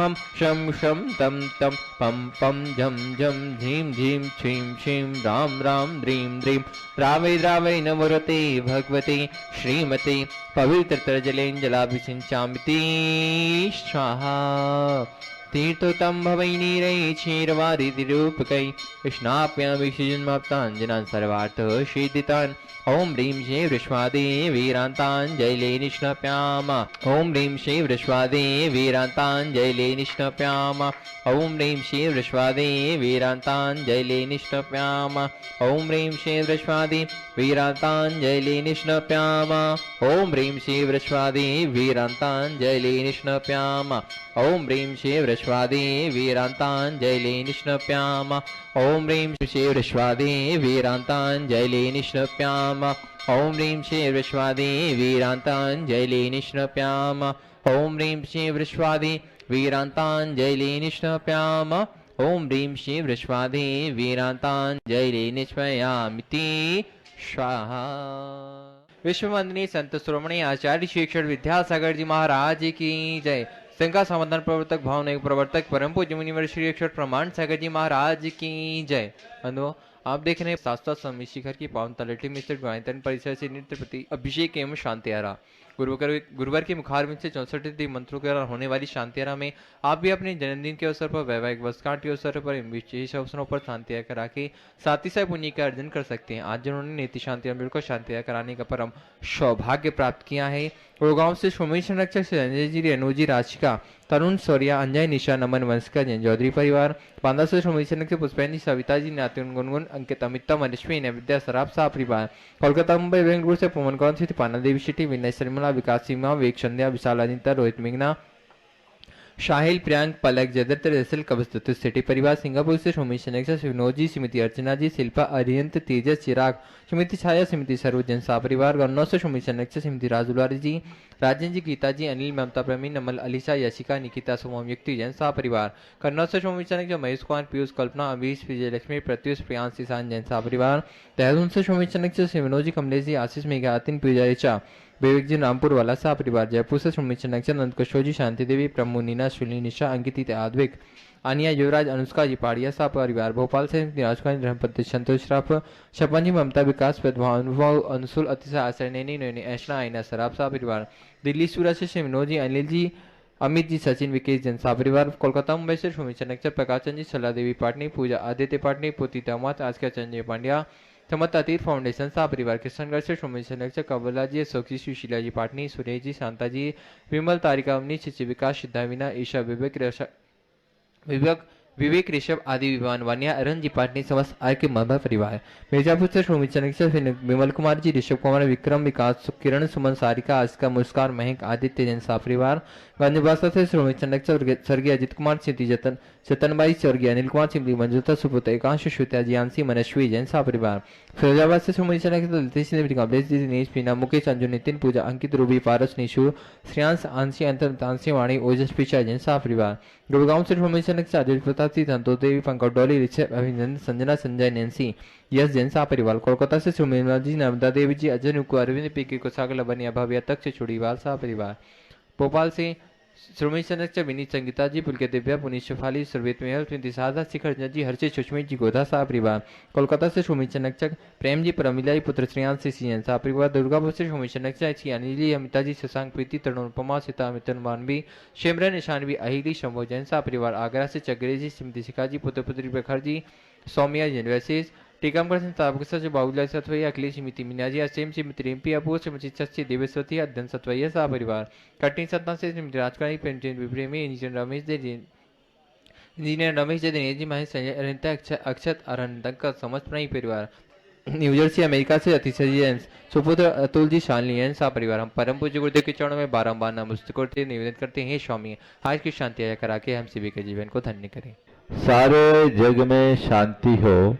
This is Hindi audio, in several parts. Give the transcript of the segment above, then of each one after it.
हम शं शं तं तं पं पं झं झं झीं झीं छीं छीं राम राम द्रीं द्रीं द्रावै द्रावै नमोरते भगवते श्रीमते पवित्रतरजलेञ्जलाभिषिञ्चामिति स्वाहा। तीर्थोत्तम भवै नीरै क्षीरवारिधिरूपकै स्नाप्यामि जन्माप्ताञ्जनान् सर्वार्थः सिद्धितान्। ओम ह्रीं श्रीं वृष्वादे वीरान्ताञ्जले निष्णप्याम। ओम ह्रीं श्रीं वृष्वादे वीरान्ताञ्जले निष्णप्याम। ओम ह्रीं श्रीं वृष्वादे वीरान्ताञ्जले निष्णप्याम। ओम ह्रीं श्रीं वृष्वादे वीरान्ताञ्जले निष्णप्याम। ओम ह्रीं श्रीं वृष्वादे वीरान्ताञ्जले निष्णप्याम। ओम ह्रीं श्रीं वृष्वादे वीरान्ताञ्जले निष्णप्याम। ओम ह्रीं श्रीं वृष्वादे वीरान्ताञ्जले निष्णप्याम। ओम ह्रीं श्रीं वृष्वादे वीरान्ताञ्जले निष्णप्याम। ओम ह्रीं श्रीं वृष्वादे वीरान्ताञ्जले निष्णप्याम। ओम ह्रीं श्रीं वृष्वादे वीरान्ताञ्जले निष्णप्यामिति स्वाहा। विश्ववंदनीय संत शिरोमणि आचार्य श्री अक्षर विद्यासागर जी महाराज की जय। संघ समाधान प्रवर्तक भावना प्रवर्तक परम पूज्य मुनिवर श्री अक्षर प्रमाण सागर जी महाराज की जय। बंधुओं, आप देख रहे हैं शास्त्रा स्वामी शिखर की पावन तलहटी में स्थित गायत्री परिसर से नित्य प्रति अभिषेक एवं शांतियारा गुरुवार के मुखारविंद से 64 मंत्रों के द्वारा होने वाली शांतियारा में आप भी अपने जन्मदिन के अवसर पर, वैवाहिक वर्षगांठ के अवसर पर, विशेष अवसरों पर शांतियारा करा के साथ ही साथ पुण्य का अर्जन कर सकते हैं। आज जिन्होंने नीति शांति बिल्कुल शांतियारा कराने का परम सौभाग्य प्राप्त किया है, गुड़गांव से सोमेश संरक्षक से संजय जी, रेणु जी, राशिका, तरुण सौर्या, अंजय, निशा, नमन, वंशिका, जैन चौधरी परिवार, बांदा से सोमेश संरक्षक पुष्पेंद्र, सविता जी, नातिन, गुनगुन, अंकित, अमिता, अश्विनी, नैविद्या, सराब शाह परिवार, कोलकाता, मुंबई, बेंगलुरु से पवन कौन से पाना देवी सिटी, विनय शर्मिला, विकास सीमा, वेग संध्या, विशाल अजिंता, रोहित मेघना, शाहिल, प्रियांक, पलक, जयदत्त, रसल, कबस्तुत सिटी परिवार, सिंगापुर से सोमेश संरक्षक विनोद जी, श्रीमती अर्चना जी, शिल्पा, अरियंत, तेजस, चिराग, श्रीमती छाया, श्रीमती सर्वजन शाह परिवार, गन्नौर से सोमेश संरक्षक श्रीमती राजुलारी जी, राजेंद्र जी, गीता जी, अनिल, ममता, प्रवीण, नमल, अलीशा, यशिका, निकिता, सुमम, युक्ति, जैन शाह परिवार, कन्नौर से सोमेश संरक्षक महेश कुमार, पीयूष, कल्पना, अभीश, विजयलक्ष्मी, प्रत्युष, प्रियांश, ईशान, जैन शाह परिवार, देहरादून से सोमेश संरक्षक विनोद जी, कमलेश जी, आशीष, मेघा, अतिन, पूजा, ऋचा, विवेक जी, रामपुर वाला शाह परिवार, जयपुर से सोमेश संरक्षक नंद किशोर जी, शांति देवी, प्रमु, नीना, श्रीनी, निशा, अंकित, आद्विक, आनिया, युवराज, अनुष्का जी, पाड़िया शाह परिवार, भोपाल से राजकुमारी, धर्मपति, संतोष श्राफ, छप्पन जी, ममता, विकास, प्रद्भा, अनुभव, अनुसूल, अतिशय, आश्रय, नैनी, नैनी, ऐशना, आईना, शराब शाह परिवार, दिल्ली सूरत से विनोद जी, अनिल जी, अमित जी, सचिन, विकेश, जन शाह परिवार, कोलकाता, मुंबई से सोमेश संरक्षक प्रकाशन जी, सला देवी पाटनी, पूजा, आदित्य पाटनी, पोती दामाद, आज का चंजय पांड्या, समत अतीत फाउंडेशन शाह परिवार, किशनगढ़ से सोमेश संरक्षक कबला जी, सोक्षी, सुशीला जी पाटनी, सुरेश जी, शांता जी, विमल, तारिका, अवनी, चिचि, विकास, सिद्धाविना, ईशा, विवेक ऋषभ आदि विमान, वानिया, अरुण जी पाटनी, समस्त आय के महा परिवार, मिर्जापुर से सोमेश संरक्षक विमल कुमार जी, ऋषभ कुमार, विक्रम, विकास, किरण, सुमन, सारिका, आस्का, मुस्कार, महक, आदित्य, जैन शाह परिवार, गांधीवासा से सोमेश संरक्षक स्वर्गीय अजित कुमार, सिद्धि, जतनबाई, स्वर्गीय अनिल कुमार, सिमली, मंजुता, सुपुत, एकांश, श्रुत्या, जियांसी, मनस्वी, जैन शाह परिवार, फिरोजाबाद से सोमेश संरक्षक कमलेश जी, दिनेश, पीना, मुकेश, अंजु, नितिन, पूजा, अंकित, रूबी, पारस, निशु, श्रेयांश, आंशी, अंतर, तांसी, वाणी, ओजस, पिचा, जैन शाह परिवार, गुड़गांव से सोमेश संरक्षक अजय प्रताप सिंह, संतोष देवी, पंकज डोली, ऋषभ, अभिनंदन, संजना, संजय, नैन्सी, यश, जैन शाह परिवार, कोलकाता से सुमेला जी, नर्मदा देवी जी, अजय नुकु, अरविंद, पीके, कुशागला, बनिया, भव्या, तक से छुड़ीवाल शाह परिवार, भोपाल से सोमेश संरक्षक विनीत, संगीता जी, पुलके, दिव्या, पुनीत, शफाली, सुरवेत, मेहल, ट्विंती, साधा, शिखर जी, हर्षित, सुषमित जी, गोधा शाह परिवार, कोलकाता से सोमेश संरक्षक प्रेम जी, परमिला जी, पुत्र श्रेयांश से सीएन शाह परिवार, दुर्गापुर से सोमेश संरक्षक अनिली, अमिता जी, शशांक, प्रीति, तरुण, उपमा, सीता, मितन, मानवी, शिमरन, ईशानवी, अहिली, शंभो, जैन शाह परिवार, आगरा से चक्रे जी, श्रीमती शिखा जी, पुत्र पुत्री प्रखर जी, सौम्या, जैनवैसेज, टीकमगढ़ से ताबकसा से बाबूलाल सतवैया, अखिलेश, श्रीमती मीना जी, असेम, श्रीमती रिम्पी, अपूर, श्रीमती चच्ची, देवेश्वती, अध्ययन सतवैया शाह परिवार, कटनी सतना से श्रीमती राजकुमारी, पेंटेन विप्रेमी, इंजीनियर रमेश दे, दिनेश जी, महेश, संजय, अरिंता, अक्षत, अरहंतक का समस्त प्रणयी परिवार, न्यूजर्सी अमेरिका से अतिशय सुपुत्र अतुल जी, शालिनी, शाह परिवार, हम परम पूज्य गुरुदेव के चरणों में बारंबार नमस्ते करते निवेदन करते हैं, स्वामी आज की शांति आया करा के हम सभी के जीवन को धन्य करें। सारे जग में शांति हो,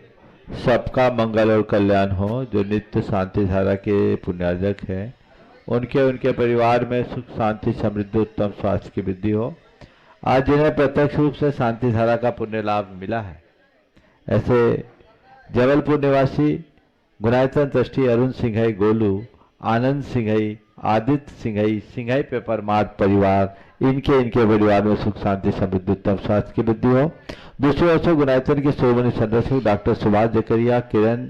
सबका मंगल और कल्याण हो। जो नित्य शांति धारा के पुण्यार्जक हैं उनके परिवार में सुख, शांति, समृद्धि, उत्तम स्वास्थ्य की वृद्धि हो। आज जिन्हें प्रत्यक्ष रूप से शांति धारा का पुण्य लाभ मिला है, ऐसे जबलपुर निवासी गुणायतन ट्रस्टी अरुण सिंघई, गोलू, आनंद सिंघई, आदित्य सिंघई, सिंघई पेपर मार्ट परिवार, इनके इनके परिवार में सुख शांति समृद्धि उत्तम स्वास्थ्य की वृद्धि हो। दूसरी ओर से गुनायतन के शिरोमणि संरक्षक डॉक्टर सुभाष जकरिया, किरण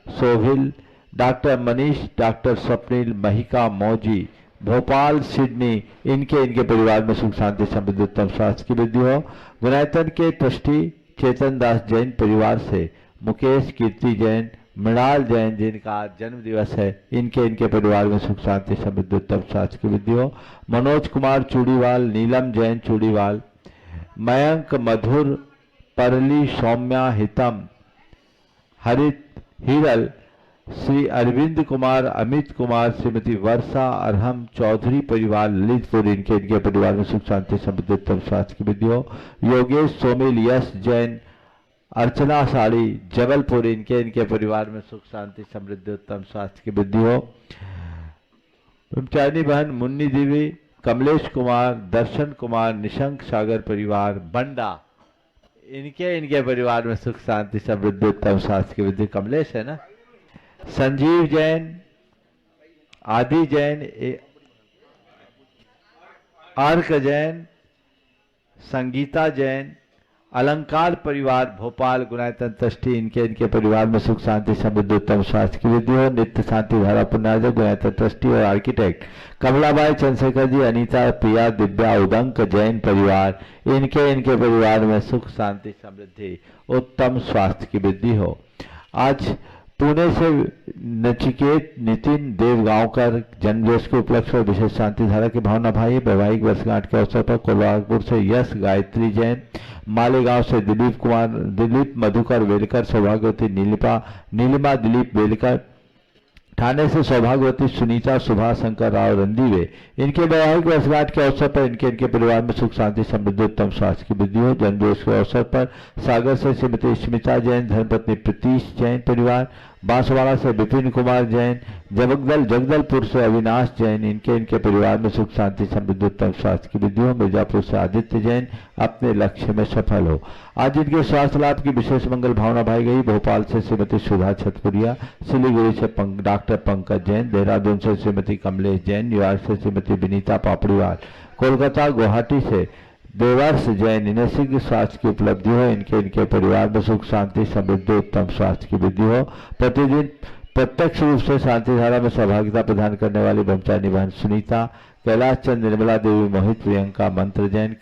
सोहिल, डॉक्टर मनीष, डॉक्टर स्वप्निल, महिका मौजी, भोपाल, सिडनी, इनके इनके परिवार में सुख शांति समृद्धि उत्तम स्वास्थ्य की वृद्धि हो। गुनायतन के ट्रस्टी चेतन दास जैन परिवार से मुकेश, कीर्ति जैन, मृणाल जैन, जिनका आज जन्म दिवस है, इनके इनके परिवार में सुख शांति समृद्धि उत्तम स्वास्थ्य की वृद्धि हो। मनोज कुमार चूड़ीवाल, नीलम जैन चूड़ीवाल, मयंक, मधुर, परली, सौम्या, हितम, हरित, हिरल, श्री अरविंद कुमार, अमित कुमार, श्रीमती वर्षा, अरहम चौधरी परिवार ललितपुर, इनके इनके परिवार में सुख शांति समृद्धि उत्तम स्वास्थ्य की वृद्धि हो। योगेश, सोमिल, यश जैन, अर्चना साड़ी, जबलपुर, इनके इनके परिवार में सुख शांति समृद्धि उत्तम स्वास्थ्य की वृद्धि हो। ब्रह्मचारिणी बहन मुन्नी देवी, कमलेश कुमार, दर्शन कुमार, निशंक सागर परिवार बंडा, इनके इनके परिवार में सुख शांति समृद्धि उत्तम स्वास्थ्य की वृद्धि। कमलेश है ना। संजीव जैन, आदि जैन, अर्क जैन, संगीता जैन, अलंकार परिवार भोपाल, गुनायतन ट्रस्टी, इनके इनके परिवार में सुख शांति समृद्धि उत्तम स्वास्थ्य की वृद्धि हो। नित्य शांति धारा पुण्यार्जक गुनायतन ट्रस्टी और आर्किटेक्ट कमलाबाई, चंद्रशेखर जी, अनीता, प्रिया, दिव्या, उदंक जैन परिवार, इनके इनके परिवार में सुख शांति समृद्धि उत्तम स्वास्थ्य की वृद्धि हो। आज पुणे से नचिकेत नितिन देवगांवकर जन्मदिवस के उपलक्ष्य में विशेष शांति धारा की भावना भाई। वैवाहिक वर्षगांठ के अवसर पर कोल्हापुर से यश, गायत्री जैन, मालेगांव से दिलीप मधुकर वेलकर, सौभाग्यवती नीलिमा दिलीप वेलकर, ठाणे से सौभाग्यवती सुनीता, सुभाष शंकर राव रंदीवे, इनके वैवाहिक वर्षगांठ के अवसर पर इनके इनके परिवार में सुख शांति समृद्धि उत्तम स्वास्थ्य की वृद्धि हो। जन्मदिवस के अवसर पर सागर से श्रीमती स्मिता जैन, धर्मपत्नी प्रीतीश जैन परिवार, बांसवाड़ा से विपिन कुमार जैन, जगदलपुर से अविनाश जैन, इनके इनके परिवार में सुख शांति समृद्धि उत्तम स्वास्थ्य की वृद्धि हो। मिर्जापुर से आदित्य जैन अपने लक्ष्य में सफल हो। आज इनके स्वास्थ्य लाभ की विशेष मंगल भावना भाई गई। भोपाल से श्रीमती सुधा छतपुरिया, सिलीगुड़ी से डॉक्टर पंकज जैन, देहरादून से श्रीमती कमलेश जैन, न्यूयॉर्क से श्रीमती विनीता पापड़ीवाल, कोलकाता गुवाहाटी से देवर्ष जैन, इन्हें शीघ्र स्वास्थ्य की उपलब्धि हो। इनके इनके परिवार में सुख शांति समृद्धि उत्तम स्वास्थ्य की वृद्धि हो। प्रतिदिन प्रत्यक्ष रूप से शांति धारा में सहभागिता प्रदान करने वाली ब्रह्मचारिणी बहन सुनीता, कैलाश चंद, निर्मला देवी, मोहित, प्रियंका, मंत्र जैन,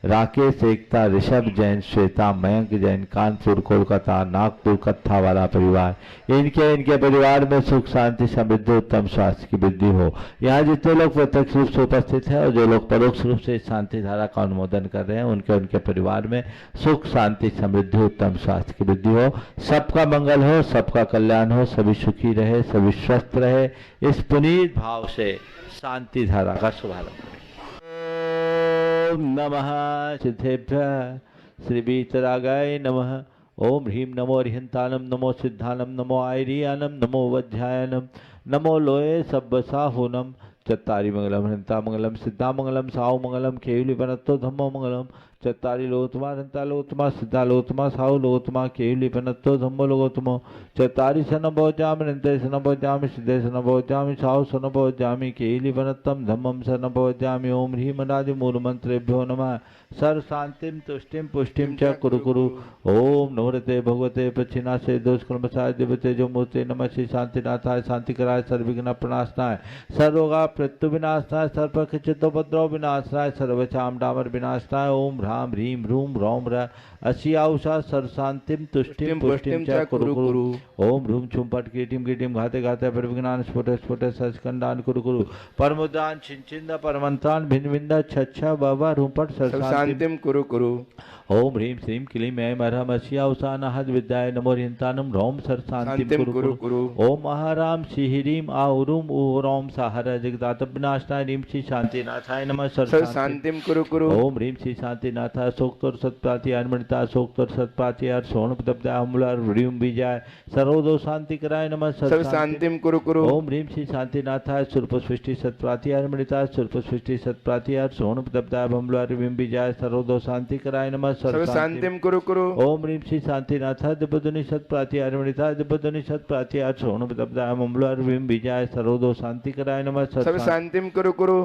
राकेश, एकता, ऋषभ जैन, श्वेता, मयंक जैन, कानपुर, कोलकाता, नागपुर, कत्था वाला परिवार, इनके इनके परिवार में सुख शांति समृद्धि उत्तम स्वास्थ्य की वृद्धि हो। यहाँ जितने लोग प्रत्यक्ष रूप से उपस्थित हैं और जो लोग परोक्ष रूप से शांति धारा का अनुमोदन कर रहे हैं, उनके उनके परिवार में सुख शांति समृद्धि उत्तम स्वास्थ्य की वृद्धि हो। सबका मंगल हो, सबका कल्याण हो, सभी सुखी रहे, सभी स्वस्थ रहे, इस पुनीत भाव से शांति धारा का शुभारंभ करें। ओम नमः सिद्धेभ्यः श्री वीतरागाय नमः। ओम ह्रीं नमो अरिहंतानम, नमो सिद्धानम, नमो आयरियानम, नमो वज्रायनम, नमो लोये सब्बसाहुनम। चत्तारि मंगलम हंता मंगलम सिद्धा मंगलम साहु मंगलम केवली बनत्तो धम्मो मंगलम। चत्तारि लोतमा हंता लोतमा सिद्धा लोतमा साहु लोतमा केवली बनत्तो धम्मो लोगोतमो। चत्तारि सन भोजामि नंते सन भोजामि सिद्धे सन भोजामि साहु सन भोजामि केवली बनत्तम धम्मम सन भोजामि। ओम ह्रीं मनादि मूल मंत्रेभ्यो नमः। सर्व शांतिम तुष्टिम पुष्टिम च कुरु कुरु। ओम नमोते भगवते प्रचिनाशे दोषकर्मसाय देवते जो मूर्ते नमः। श्री शांतिनाथाय शांतिकराय सर्वविघ्न प्रणाशनाय सर्वरोगा प्रत्यु विनाशनाय सर्वचित्तोपद्रव विनाशनाय सर्वचाम डामर विनाशनाय। ओम ह्रां ह्रीं ह्रूं रौं र असियाउषा सर्व शांतिम तुष्टिम पुष्टिम च कुरु कुरु। ओम ह्रूं छुं पट कीटिम कीटिम घाते घाते परविघ्नान स्फुट स्फुट सचखंडान कुरु कुरु। परमुदान छिंचिंद परमंत्रान भिन्न भिन्न छच्छा बाबा रूपट शांतिम कुरु कुरु। ओम ह्रीं श्रीं क्लीं ऐं अरहम असियाउषा नहद विद्याय नमो ह्रींतानं रौं सर्व शांतिम कुरु कुरु। ओम महाराम श्रीह्रीं आहुरूम ऊरोम साहर जगदात विनाशनाय ह्रीं श्री शांतिनाथाय नमः सर्व शांतिम कुरु कुरु। ओम ह्रीं श्री शांतिनाथाय सोक्तोर सत्पाति अर्मणिता सोक्तोर सत्पाति अर् सोणपदब्दा अमूलर ह्रीं विजय सर्वदो शांति कराय नमः सर्व शांतिम कुरु कुरु। ओम ह्रीं श्री शांतिनाथाय सुरपसृष्टि सत्पाति अर्मणिता सुरपसृष्टि सत्पाति अर् सोणपदब्दा अमूलर ह्रीं विजय सर्वदो शांति कराय नमः सर्व शांतिम कुरु कुरु। ओम ह्रीं श्री शांतिनाथाय दिव्यध्वनि सत्प्राति अर्मणिता दिव्यध्वनि सत्प्राति अर् सोणपदब्दा अमूलर ह्रीं विजय सर्वदो शांति कराय नमः सर्व शांतिम कुरु कुरु।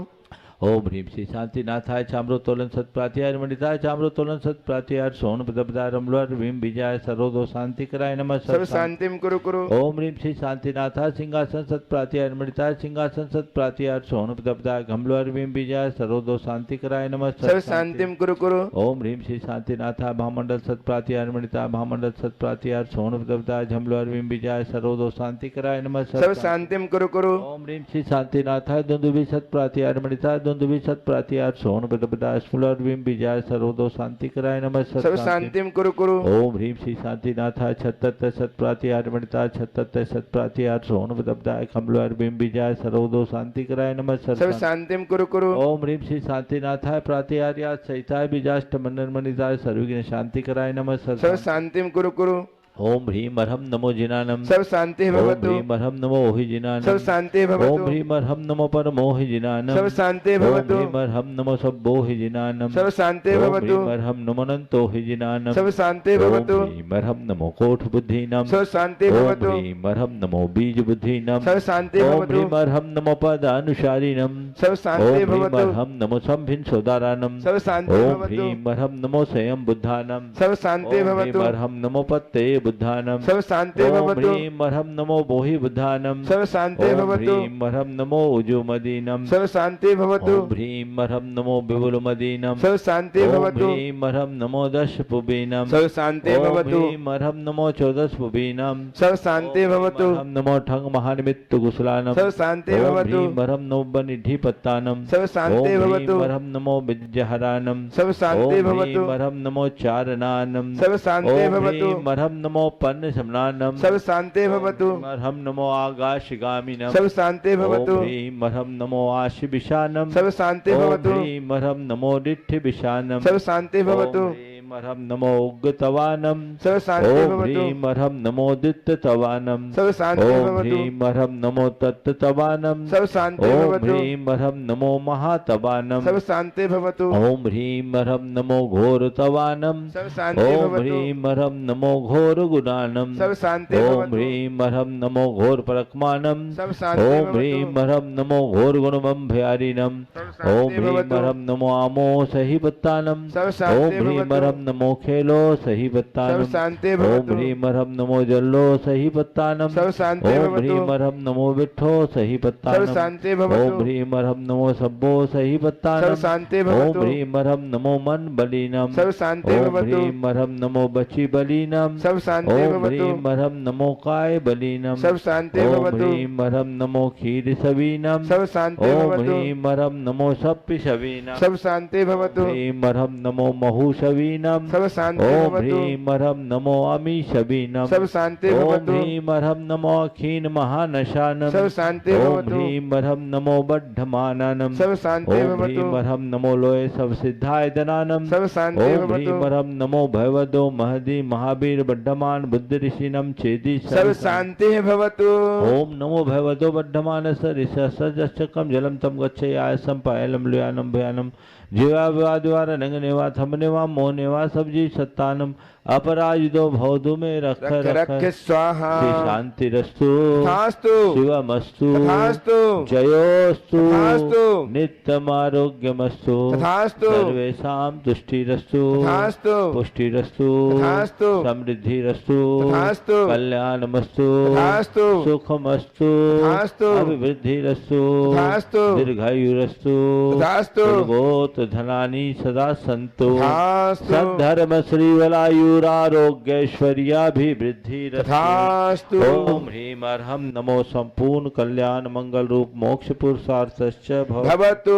ओम ह्रीं श्री शांतिनाथाय चाम्रोत्तोलन सत्प्रातिहार मणिताय चाम्रोत्तोलन सत्प्रातिहार सोन प्रदबदाय रमलोर भीम विजय सरोदो शांतिकराय नमः सर्व शांतिम कुरु कुरु। ओम ह्रीं श्री शांतिनाथाय सिंहासन सत्प्रातिहार मणिताय सिंहासन सत्प्रातिहार सोन प्रदबदाय घमलोर भीम विजय सरोदो शांतिकराय नमः सर्व शांतिम कुरु कुरु। ओम ह्रीं श्री शांतिनाथाय महामंडल सत्प्रातिहार मणिताय महामंडल सत्प्रातिहार सोन प्रदबदाय झमलोर भीम विजय सरोदो शांतिकराय नमः सर्व शांतिम कुरु कुरु। ओम ह्रीं श्री शांतिनाथाय दुंदुभि सत्प्रातिहार मणिताय दुंदुभि सत्प्रातिहार सोन प्रदबदाय स्फुलर भीम विजय सरोदो शांतिकराय नमः सर्व शांतिम कुरु कुरु। ओम ह्रीं श्री शांतिनाथाय छत्तर सत्प्रातिहार मणिताय छत्तर सत्प्रातिहार सोन प्रदबदाय कमलोर भीम विजय सरोदो शांतिकराय नमः सर्व शांतिम कुरु कुरु। ओम ह्रीं श्री शांतिनाथाय प्रातिहार्याय सहिताय बीजाष्ट मंडन मणिताय सर्वज्ञ शांतिकराय नमः सर्व शांतिम कुरु कुरु। ओम ह्रीं अर्हं नमो जिनानम सर्व शांति भवतु। ओम ह्रीं अर्हं नमो ओहि जिनानम सर्व शांति भवतु। ओम ह्रीं अर्हं नमो परमोहि जिनानम सर्व शांति भवतु। ओम ह्रीं अर्हं नमो सब्बोहि जिनानम सर्व शांति ओम भवतु। ह्रीं अर्हं नमो अनंतोहि जिनानम सर्व शांति भवतु। ओम ह्रीं अर्हं नमो कोट बुद्धिनम सर्व शांति ओम भवतु। ह्रीं अर्हं नमो बीज बुद्धिनम सर्व शांति ओम भवतु। ह्रीं अर्हं नमो पदानुसारिणम सर्व ओम शांति ह्रीं भवतु। अर्हं नमो संभिन सोदारानम सर्व शांति ओम भवतु। ह्रीं अर्हं नमो स्वयं बुद्धानम सर्व शांति ओम ह्रीं भवतु। अर्हं नमो पत्ते बुद्धानम सर्व शांति ओम भवतु। ह्रीं अर्हं नमो बोहि बुद्धानम सर्व शांति ओम भवतु। ह्रीं अर्हं नमो उजुमदीनम सर्व शांति भवतु। ओम ह्रीं अर्हं नमो विपुलमदीनम सर्व शांति ओम भवतु। ह्रीं अर्हं नमो दशपुबीनम सर्व शांति ओम भवतु। ह्रीं अर्हं नमो चौदशपुबीनम सर्व शांति भवतु। ओम ह्रीं नमो ठंग महानिमित्त कुशलानम सर्व शांति ओम भवतु। ह्रीं अर्हं नमो बनिधिपत्तानम सर्व शांति ओम ह्रीं भवतु। अर्हं नमो विद्यहरानम सर्व शांति ओम ह्रीं भवतु। अर्हं नमो चारणानम सर्व शांति ओम भवतु। ह्रीं अर्हं नमो पन्न समनानम सर्व शांति भवतु। ओम अर्हं नमो आकाशगामिनम सर्व शांति भवतु। ओम ह्रीं अर्हं नमो आशिविशानम सर्व शांति ओम भवतु। ह्रीं अर्हं नमो डिठ्ठिविशानम सर्व शांति भवतु। ओम ह्रीं अर्हं नमो उग्गतवानम सर्व शांति ओम भवतु। ह्रीं अर्हं नमो दित्ततवानम सर्व शांति ओम भवतु। ह्रीं अर्हं नमो तत्ततवानम सर्व शांति ओम भवतु। ह्रीं अर्हं नमो महातवानम सर्व शांति भवतु। ओम ह्रीं अर्हं नमो घोरतवानम सर्व शांति ओम भवतु। ह्रीं अर्हं नमो घोरगुणानम सर्व शांति ओम भवतु। ह्रीं अर्हं नमो घोरपरक्मानम सर्व शांति ओम ह्रीं भवतु। अर्हं नमो घोरगुणमभयारिणम सर्व ओम शांति ह्रीं भवतु। अर्हं नमो आमो सहिपत्तानम सर्व ओम शांति ह्रीं भवतु। अर्हं नमो खेलो सहिपत्तानम सर्व शांति ओम भवतु। ह्रीं अर्हं नमो जल्लो सहिपत्तानम सर्व शांति ओम भवतु। ह्रीं अर्हं नमो विट्ठो सर्व सहिपत्तानम शांति भवतु। ओम ह्रीं अर्हं नमो सब्बो सहिपत्तानम सर्व शांति ओम भवतु। ह्रीं अर्हं नमो मन बलीनम सर्व शांति ओम भवतु। ह्रीं अर्हं नमो बची बलीनम सर्व शांति ओम भवतु। ह्रीं अर्हं नमो काय बलीनम सर्व शांति ओम भवतु। ह्रीं अर्हं नमो क्षीर सवीनम सर्व शांति ओम भवतु। ह्रीं अर्हं नमो सप्पि सवीनम सर्व शांति भवतु। ह्रीं अर्हं नमो महु सवीनम सर्व शांति ओम भवतु। ह्रीं अर्हं नमो अमी सवीनम सर्व शांति ओम भवतु। ह्रीं अर्हं नमो अखीन महानशानम सर्व शांति ओम भवतु। ह्रीं अर्हं नमो बद्धमाननम सर्व शांति ओम भवतु। ह्रीं अर्हं नमो लोय सब सिद्धाय दनानम सर्व शांति ओम भवतु। ह्रीं अर्हं नमो भयवदो महदी महावीर बड्ढमान बुद्ध ऋषिनम छेदी सर्व शांति भवतु। ओम नमो भयवदो बड्ढमानस ऋषसजश्चकम जलम तम गच्छयासम पायलम लुयानम भयानम जीवा विवाद्वार नंगनेवा थमनेवा मोहनेवा सब्जी सत्तानम अपराजितो भवदु में रख रख स्वाहा। शांति रस्तु तथास्तु। शिवमस्तु तथास्तु। जयोस्तु तथास्तु। नित्यमारोग्यमस्तु तथास्तु। सर्वेषां तुष्टिरस्तु तथास्तु। पुष्टिरस्तु तथास्तु। समृद्धिरस्तु तथास्तु। कल्याणमस्तु तथास्तु। सुखमस्तु तथास्तु। अभिवृद्धिरस्तु तथास्तु। दीर्घायुरस्तु तथास्तु। कुलगोत धनानि सदा सन्तु तथास्तु। सद्धर्म श्रीवलायुरारोग्यैश्वर्याभिवृद्धि तथास्तु। ओम ह्रीं अर्हं नमो संपूर्ण कल्याण मंगल रूप मोक्ष पुरुषार्थश्च भवतु।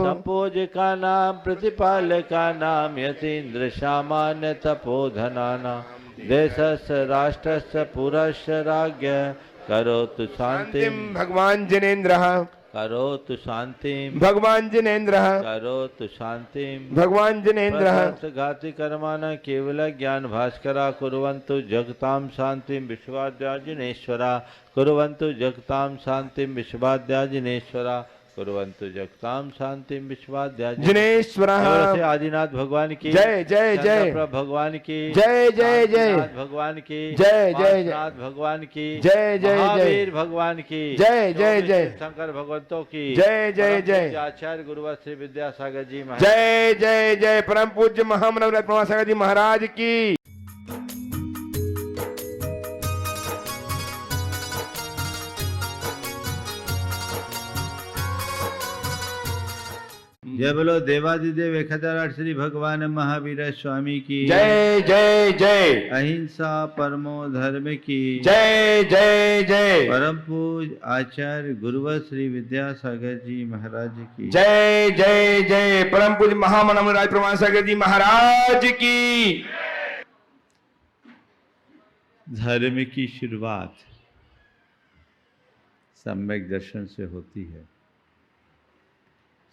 संपूजकानां प्रतिपालकानां यतीन्द्र सामान्य तपोधनानां देशस्य राष्ट्रस्य पुरस्य राज्ञ करोतु शांतिं शांतिम भगवान जिनेन्द्रः। करोतु शांतिं भगवान जिनेन्द्रः। करोतु शांतिं भगवान जिनेन्द्रः। घाति कर्माणि केवल ज्ञान भास्करा कुर्वन्तु जगतां शांतिं विश्वाद्याजिनेश्वरा कुर्वन्तु जगतां शांतिं विश्वाद्याजिनेश्वरा कुर्वन्तु जगतां शांतिं विश्वाद्या जिनेश्वरः से आदिनाथ भगवान की जय जय जय चंद्रप्रभ भगवान की जय जय जय कांतिनाथ भगवान की जय जय जय पार्श्वनाथ भगवान की जय जय महावीर जय भगवान की जय जय जय शंकर भगवंतों की जय जय परम जय पूज्य आचार्य गुरुवर श्री विद्यासागर जी महाराज जय जय जय परम पूज्य महामनव प्रभासागर जी महाराज की जय बोलो देवादिदेव 1008 श्री भगवान महावीर स्वामी की जय जय जय अहिंसा परमो धर्म की जय जय जय परम पूज्य आचार्य गुरुवर श्री विद्यासागर जी महाराज की जय जय जय परम पूज्य महामनव राज प्रभासागर जी महाराज की धर्म की शुरुआत सम्यक दर्शन से होती है।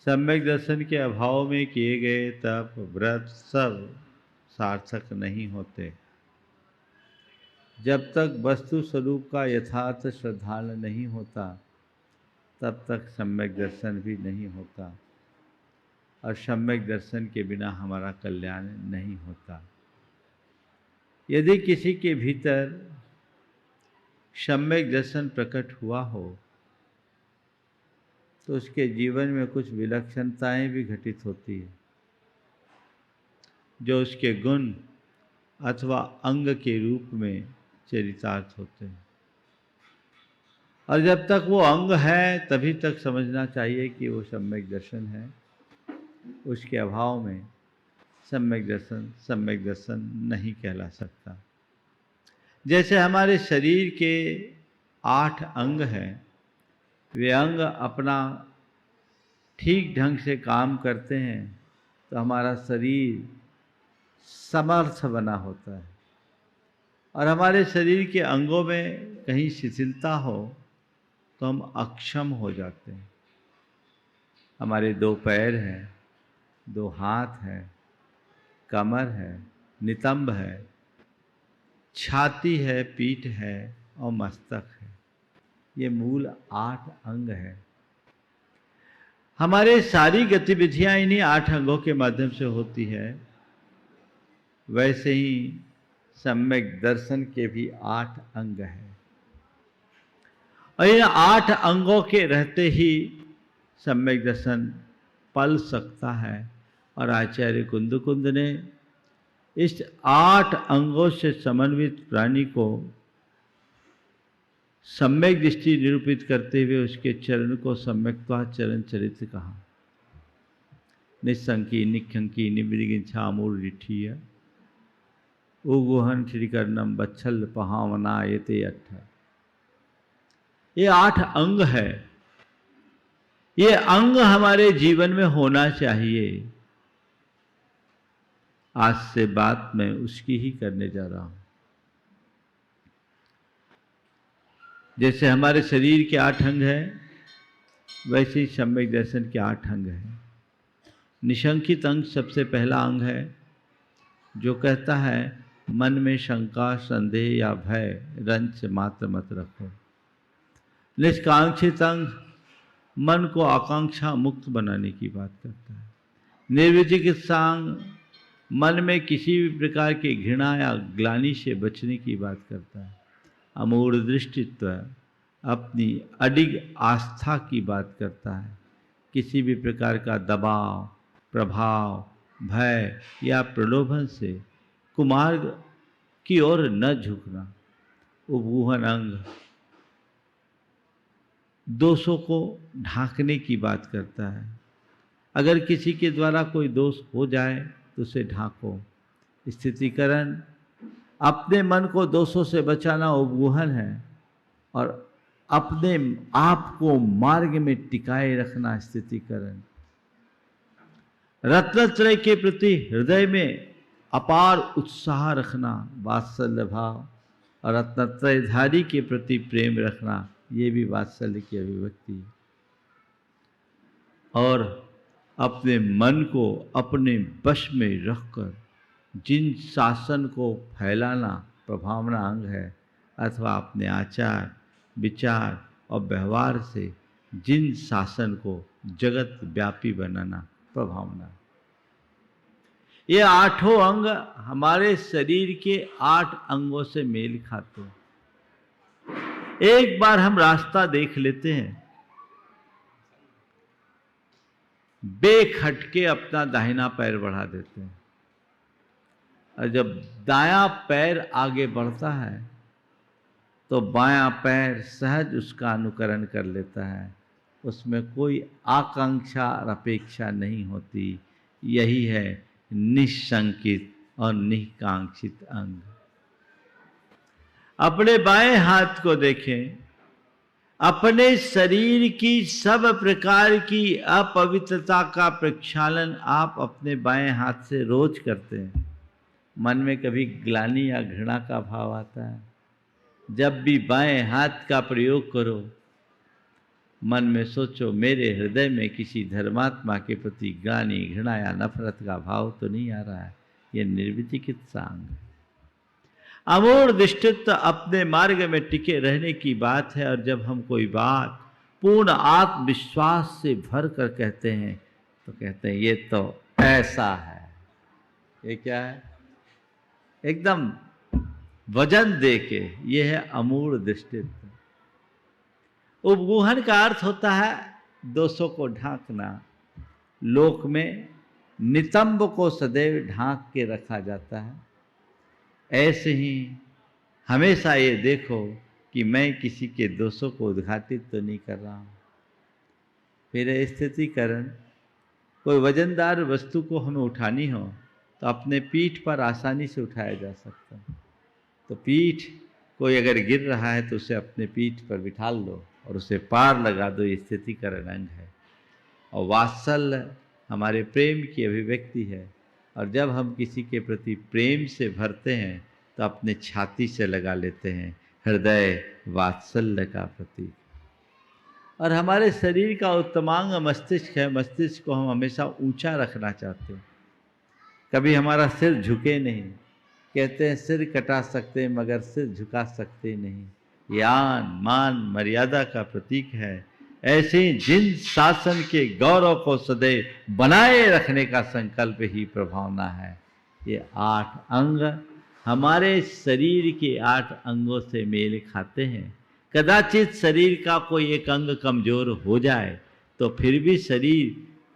सम्यक दर्शन के अभाव में किए गए तप व्रत सब सार्थक नहीं होते। जब तक वस्तु स्वरूप का यथार्थ श्रद्धांजलि नहीं होता तब तक सम्यक दर्शन भी नहीं होता और सम्यक दर्शन के बिना हमारा कल्याण नहीं होता। यदि किसी के भीतर सम्यक दर्शन प्रकट हुआ हो तो उसके जीवन में कुछ विलक्षणताएं भी घटित होती है जो उसके गुण अथवा अंग के रूप में चरितार्थ होते हैं। और जब तक वो अंग है तभी तक समझना चाहिए कि वो सम्यक दर्शन है। उसके अभाव में सम्यक दर्शन नहीं कहला सकता। जैसे हमारे शरीर के 8 अंग हैं, वे अंग अपना ठीक ढंग से काम करते हैं तो हमारा शरीर समर्थ बना होता है। और हमारे शरीर के अंगों में कहीं शिथिलता हो तो हम अक्षम हो जाते हैं। हमारे 2 पैर हैं, 2 हाथ हैं, कमर है, नितंब है, छाती है, पीठ है और मस्तक है। ये मूल 8 अंग है। हमारे सारी गतिविधियां इन्हीं 8 अंगों के माध्यम से होती है। वैसे ही सम्यक दर्शन के भी 8 अंग हैं और इन 8 अंगों के रहते ही सम्यक दर्शन पल सकता है। और आचार्य कुंद ने इस 8 अंगों से समन्वित प्राणी को सम्यक दृष्टि निरूपित करते हुए उसके चरण को सम्यक्त्वा चरण चरित्र कहा। निस्संकी निखंकी निमृगिंछामूल रिठीय उगुहन श्रीकर्णम बच्छल पहावना येते 8। ये 8 अंग है। ये अंग हमारे जीवन में होना चाहिए। आज से बात मैं उसकी ही करने जा रहा हूं। जैसे हमारे शरीर के 8 अंग हैं वैसे ही सम्यक दर्शन के 8 अंग हैं। निशंकित अंग सबसे पहला अंग है जो कहता है मन में शंका संदेह या भय रंच मात्र मत रखो। निष्कांक्षित अंग मन को आकांक्षा मुक्त बनाने की बात करता है। निर्विचिकित्सा अंग मन में किसी भी प्रकार की घृणा या ग्लानि से बचने की बात करता है। अमूढ़ दृष्टित्व अपनी अडिग आस्था की बात करता है। किसी भी प्रकार का दबाव, प्रभाव, भय या प्रलोभन से कुमार्ग की ओर न झुकना। उपगूहन अंग दोषों को ढांकने की बात करता है। अगर किसी के द्वारा कोई दोष हो जाए तो उसे ढांको। स्थितिकरण अपने मन को दोषों से बचाना उपगूहन है और अपने आप को मार्ग में टिकाए रखना स्थितिकरण। रत्नत्रय के प्रति हृदय में अपार उत्साह रखना वात्सल्य भाव और रत्नत्रयधारी के प्रति प्रेम रखना ये भी वात्सल्य की अभिव्यक्ति है। और अपने मन को अपने वश में रखकर जिन शासन को फैलाना प्रभावना अंग है अथवा अपने आचार विचार और व्यवहार से जिन शासन को जगत व्यापी बनाना, प्रभावना। ये आठों अंग हमारे शरीर के 8 अंगों से मेल खाते हैं। एक बार हम रास्ता देख लेते हैं, बेखटके अपना दाहिना पैर बढ़ा देते हैं, और जब दायां पैर आगे बढ़ता है तो बायां पैर सहज उसका अनुकरण कर लेता है। उसमें कोई आकांक्षा और अपेक्षा नहीं होती। यही है निशंकित और निकांक्षित अंग। अपने बाएं हाथ को देखें, अपने शरीर की सब प्रकार की अपवित्रता का प्रक्षालन आप अपने बाएं हाथ से रोज करते हैं। मन में कभी ग्लानि या घृणा का भाव आता है? जब भी बाएं हाथ का प्रयोग करो, मन में सोचो मेरे हृदय में किसी धर्मात्मा के प्रति ग्लानि, घृणा या नफरत का भाव तो नहीं आ रहा है। ये निर्विचिकित अंग। अमूढ़ दृष्टित्व अपने मार्ग में टिके रहने की बात है। और जब हम कोई बात पूर्ण आत्मविश्वास से भर कर कहते हैं तो कहते हैं ये तो ऐसा है। ये क्या है? एकदम वजन दे के। ये है अमूढ़ दृष्टित्व। उपगूहन का अर्थ होता है दोषों को ढांकना। लोक में नितंब को सदैव ढांक के रखा जाता है। ऐसे ही हमेशा ये देखो कि मैं किसी के दोषों को उद्घाटित तो नहीं कर रहा हूँ। फिर स्थितिकरण, कोई वजनदार वस्तु को हमें उठानी हो तो अपने पीठ पर आसानी से उठाया जा सकता है। तो पीठ, कोई अगर गिर रहा है तो उसे अपने पीठ पर बिठा लो और उसे पार लगा दो। ये स्थितिकरण अंग है। और वात्सल्य हमारे प्रेम की अभिव्यक्ति है। और जब हम किसी के प्रति प्रेम से भरते हैं तो अपने छाती से लगा लेते हैं। हृदय वात्सल्य का प्रतीक। और हमारे शरीर का उत्तमांग मस्तिष्क है। मस्तिष्क को हम हमेशा ऊंचा रखना चाहते हैं। कभी हमारा सिर झुके नहीं। कहते हैं सिर कटा सकते हैं मगर सिर झुका सकते नहीं। यान मान मर्यादा का प्रतीक है। ऐसे जिन शासन के गौरव को सदैव बनाए रखने का संकल्प ही प्रभावना है। ये 8 अंग हमारे शरीर के 8 अंगों से मेल खाते हैं। कदाचित शरीर का कोई एक अंग कमजोर हो जाए तो फिर भी शरीर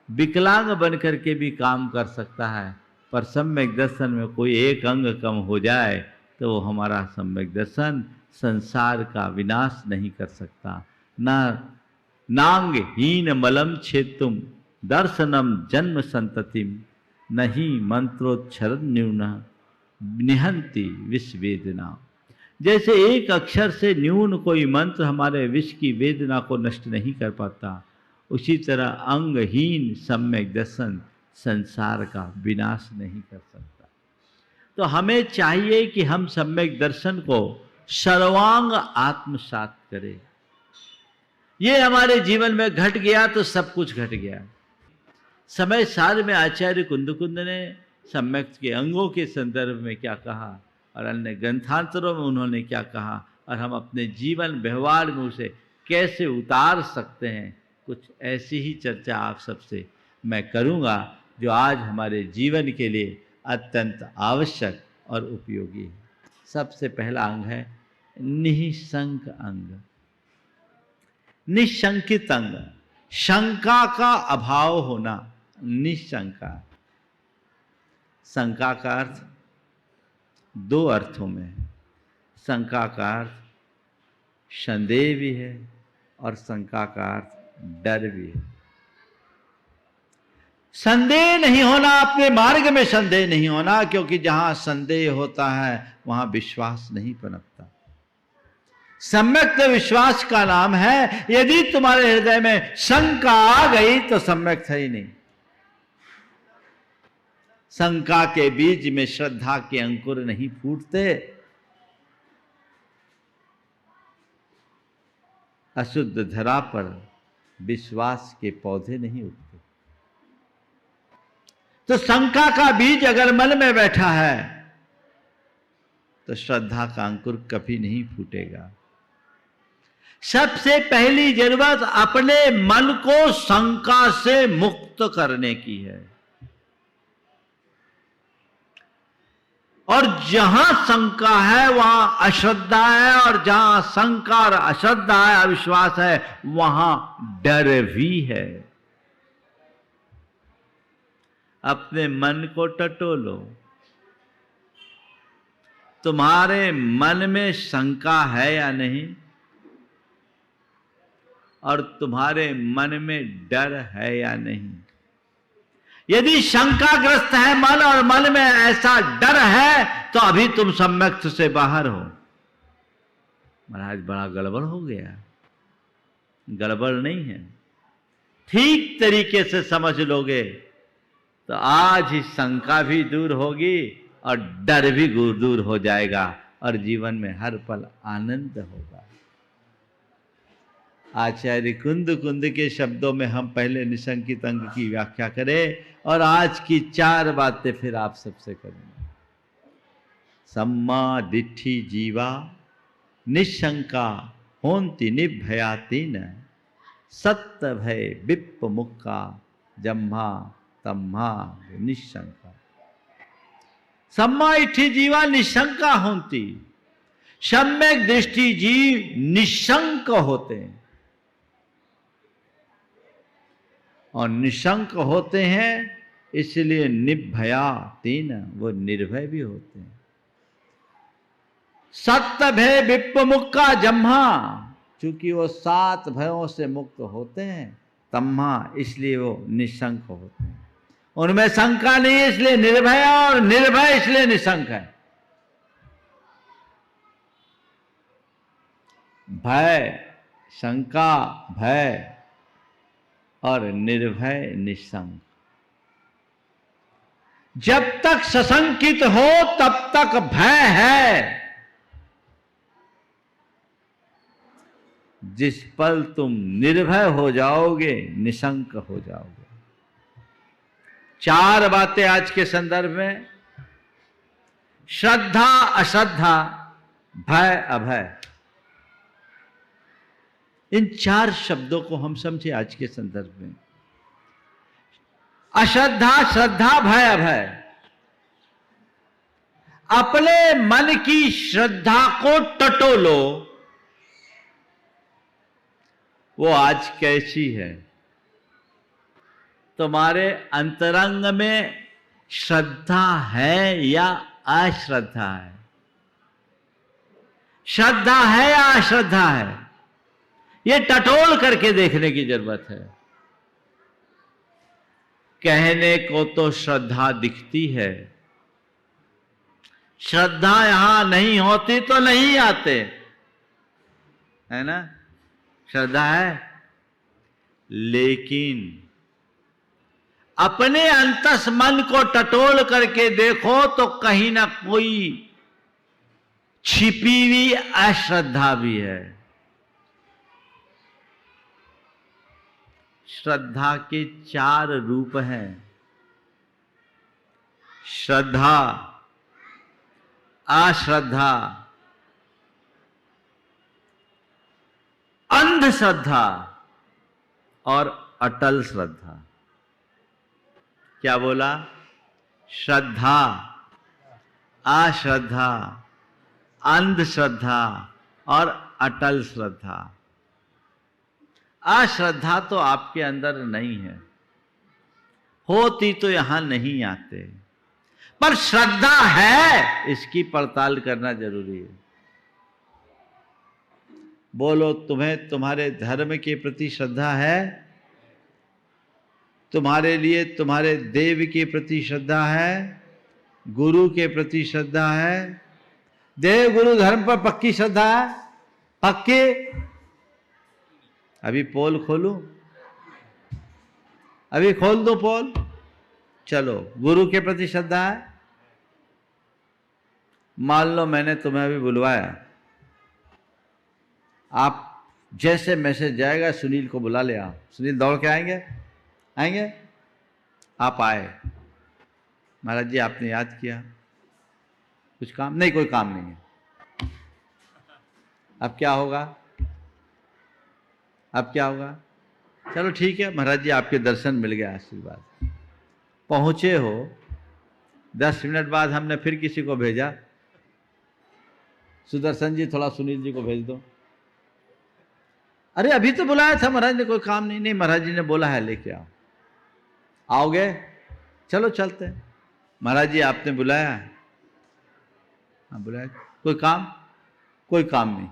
विकलांग बनकर के भी काम कर सकता है। पर सम्यक दर्शन में कोई एक अंग कम हो जाए तो वो हमारा सम्यक दर्शन संसार का विनाश नहीं कर सकता। नांग हीन मलम छेतुम दर्शनम जन्म संततिम नहीं मंत्रोच्चर न्यून निहंति विष वेदना। जैसे एक अक्षर से न्यून कोई मंत्र हमारे विष की वेदना को नष्ट नहीं कर पाता, उसी तरह अंगहीन सम्यक दर्शन संसार का विनाश नहीं कर सकता। तो हमें चाहिए कि हम सम्यक दर्शन को सर्वांग आत्मसात करें। ये हमारे जीवन में घट गया तो सब कुछ घट गया। समय सार में आचार्य कुंदकुंद ने सम्यक के अंगों के संदर्भ में क्या कहा और अन्य ग्रंथांतरों में उन्होंने क्या कहा और हम अपने जीवन व्यवहार में उसे कैसे उतार सकते हैं, कुछ ऐसी ही चर्चा आप सबसे मैं करूँगा जो आज हमारे जीवन के लिए अत्यंत आवश्यक और उपयोगी है। सबसे पहला अंग है निःशंक अंग, निशंकित अंग। शंका का अभाव होना, निशंका। शंका का अर्थ 2 अर्थों में है। शंका का अर्थ संदेह भी है और शंका का अर्थ डर भी है। संदेह नहीं होना, अपने मार्ग में संदेह नहीं होना, क्योंकि जहां संदेह होता है वहां विश्वास नहीं पनपता। सम्यक विश्वास का नाम है। यदि तुम्हारे हृदय में शंका आ गई तो सम्यक है ही नहीं। शंका के बीज में श्रद्धा के अंकुर नहीं फूटते। अशुद्ध धरा पर विश्वास के पौधे नहीं उगते। तो शंका का बीज अगर मन में बैठा है तो श्रद्धा का अंकुर कभी नहीं फूटेगा। सबसे पहली जरूरत अपने मन को शंका से मुक्त करने की है। और जहां शंका है वहां अश्रद्धा है, और जहां शंका और अश्रद्धा है, अविश्वास है, वहां डर भी है। अपने मन को टटोलो। तुम्हारे मन में शंका है या नहीं, और तुम्हारे मन में डर है या नहीं। यदि शंकाग्रस्त है मन और मन में ऐसा डर है, तो अभी तुम सम्यक्त से बाहर हो। महाराज बड़ा गड़बड़ हो गया। गड़बड़ नहीं है, ठीक तरीके से समझ लोगे तो आज ही शंका भी दूर होगी और डर भी दूर हो जाएगा, और जीवन में हर पल आनंद होगा। आचार्य कुंद के शब्दों में हम पहले निशंकित अंग की व्याख्या करें, और आज की 4 बातें फिर आप सबसे करेंगे। सम्मा दिट्ठी जीवा निशंका होंति निर्भयाति न, सत्य भय विप्प मुक्का जम्हा तम्हा निशंका। सम्मा इट्ठी जीवा निशंका होंति, सम्यक दृष्टि जीव निशंक होते हैं, और निशंक होते हैं इसलिए निर्भया तीन, वो निर्भय भी होते हैं। सत्य भय विप्प मुक्का जम्हा, चूंकि वो 7 भयों से मुक्त होते हैं। तम्हा, इसलिए वो निशंक होते हैं, उनमें शंका नहीं है इसलिए निर्भय, और निर्भय इसलिए निशंक है। भय, शंका, भय और निर्भय निशंक। जब तक सशंकित हो तब तक भय है। जिस पल तुम निर्भय हो जाओगे निशंक हो जाओगे। 4 बातें आज के संदर्भ में, श्रद्धा अश्रद्धा, भय अभय। इन 4 शब्दों को हम समझे आज के संदर्भ में। अश्रद्धा, श्रद्धा, भय अभय। अपने मन की श्रद्धा को टटोलो, वो आज कैसी है। तुम्हारे अंतरंग में श्रद्धा है या अश्रद्धा है। श्रद्धा है या अश्रद्धा है, ये टटोल करके देखने की जरूरत है। कहने को तो श्रद्धा दिखती है, श्रद्धा यहां नहीं होती तो नहीं आते, है ना। श्रद्धा है, लेकिन अपने अंतस मन को टटोल करके देखो तो कहीं ना कोई छिपी हुई अश्रद्धा भी है। श्रद्धा के 4 रूप हैं। श्रद्धा, अश्रद्धा, अंधश्रद्धा और अटल श्रद्धा। क्या बोला? श्रद्धा, अश्रद्धा, अंधश्रद्धा और अटल श्रद्धा। अश्रद्धा तो आपके अंदर नहीं है, होती तो यहां नहीं आते, पर श्रद्धा है, इसकी पड़ताल करना जरूरी है। बोलो, तुम्हें तुम्हारे धर्म के प्रति श्रद्धा है? तुम्हारे लिए तुम्हारे देव के प्रति श्रद्धा है? गुरु के प्रति श्रद्धा है? देव गुरु धर्म पर पक्की श्रद्धा है? पक्की? अभी पोल खोलूं? अभी खोल दो पोल। चलो, गुरु के प्रति श्रद्धा है? मान लो मैंने तुम्हें अभी बुलवाया, आप जैसे मैसेज जाएगा सुनील को बुला ले आओ। सुनील दौड़ के आएंगे? आएंगे? आप आए, महाराज जी आपने याद किया, कुछ काम नहीं? कोई काम नहीं है। अब क्या होगा? अब क्या होगा? चलो ठीक है महाराज जी, आपके दर्शन मिल गया, आशीर्वाद। पहुंचे हो, 10 मिनट बाद हमने फिर किसी को भेजा, सुदर्शन जी थोड़ा सुनील जी को भेज दो। अरे अभी तो बुलाया था महाराज ने, कोई काम नहीं। नहीं महाराज जी ने बोला है लेके आओ। आओगे? चलो चलते हैं। महाराज जी आपने बुलाया है? हाँ बुलाया। कोई काम? कोई काम नहीं,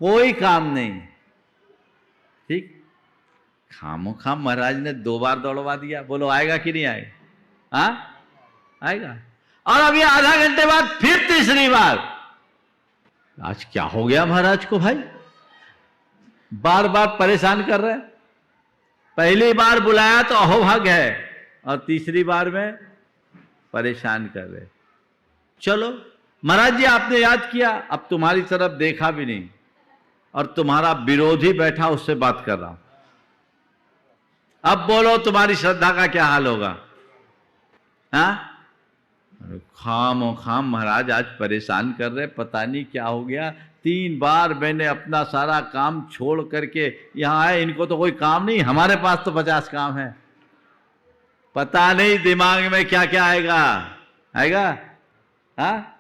कोई काम नहीं। ठीक, खामो खाम महाराज ने 2 बार दौड़वा दिया। बोलो आएगा कि नहीं आएगा? हाँ आएगा। और अभी आधा घंटे बाद फिर तीसरी बार। आज क्या हो गया महाराज को भाई, बार बार परेशान कर रहे हैं। पहली बार बुलाया तो अहोभाग्य है, और तीसरी बार में परेशान कर रहे। चलो महाराज जी आपने याद किया, अब तुम्हारी तरफ देखा भी नहीं, और तुम्हारा विरोधी बैठा, उससे बात कर रहा हूं। अब बोलो तुम्हारी श्रद्धा का क्या हाल होगा? हाँ? खाम खाम महाराज आज परेशान कर रहे, पता नहीं क्या हो गया। 3 बार मैंने अपना सारा काम छोड़ करके यहां आए, इनको तो कोई काम नहीं, हमारे पास तो 50 काम है। पता नहीं दिमाग में क्या क्या आएगा। आएगा? हाँ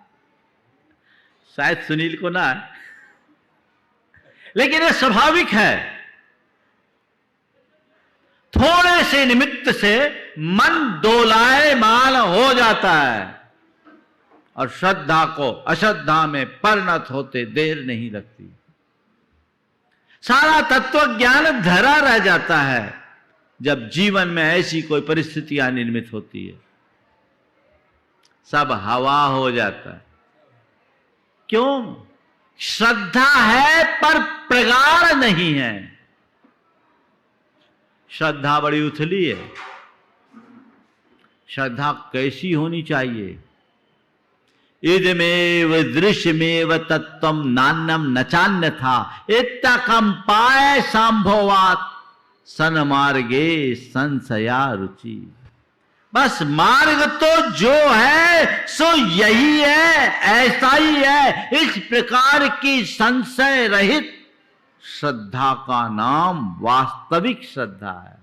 शायद सुनील को ना, लेकिन ये स्वाभाविक है। थोड़े से निमित्त से मन डोलायमान हो जाता है, और श्रद्धा को अश्रद्धा में परिणत होते देर नहीं लगती। सारा तत्व ज्ञान धरा रह जाता है जब जीवन में ऐसी कोई परिस्थितियां निर्मित होती है। सब हवा हो जाता है। क्यों? श्रद्धा है पर प्रगाढ़ नहीं है। श्रद्धा बड़ी उथली है। श्रद्धा कैसी होनी चाहिए? इदमेव दृश्यमेव तत्वम नान्यम नचान्य था इत्तकम पाए संभवात सन्मार्गे संशया रुचि। बस मार्ग तो जो है सो यही है, ऐसा ही है। इस प्रकार की संशय रहित श्रद्धा का नाम वास्तविक श्रद्धा है।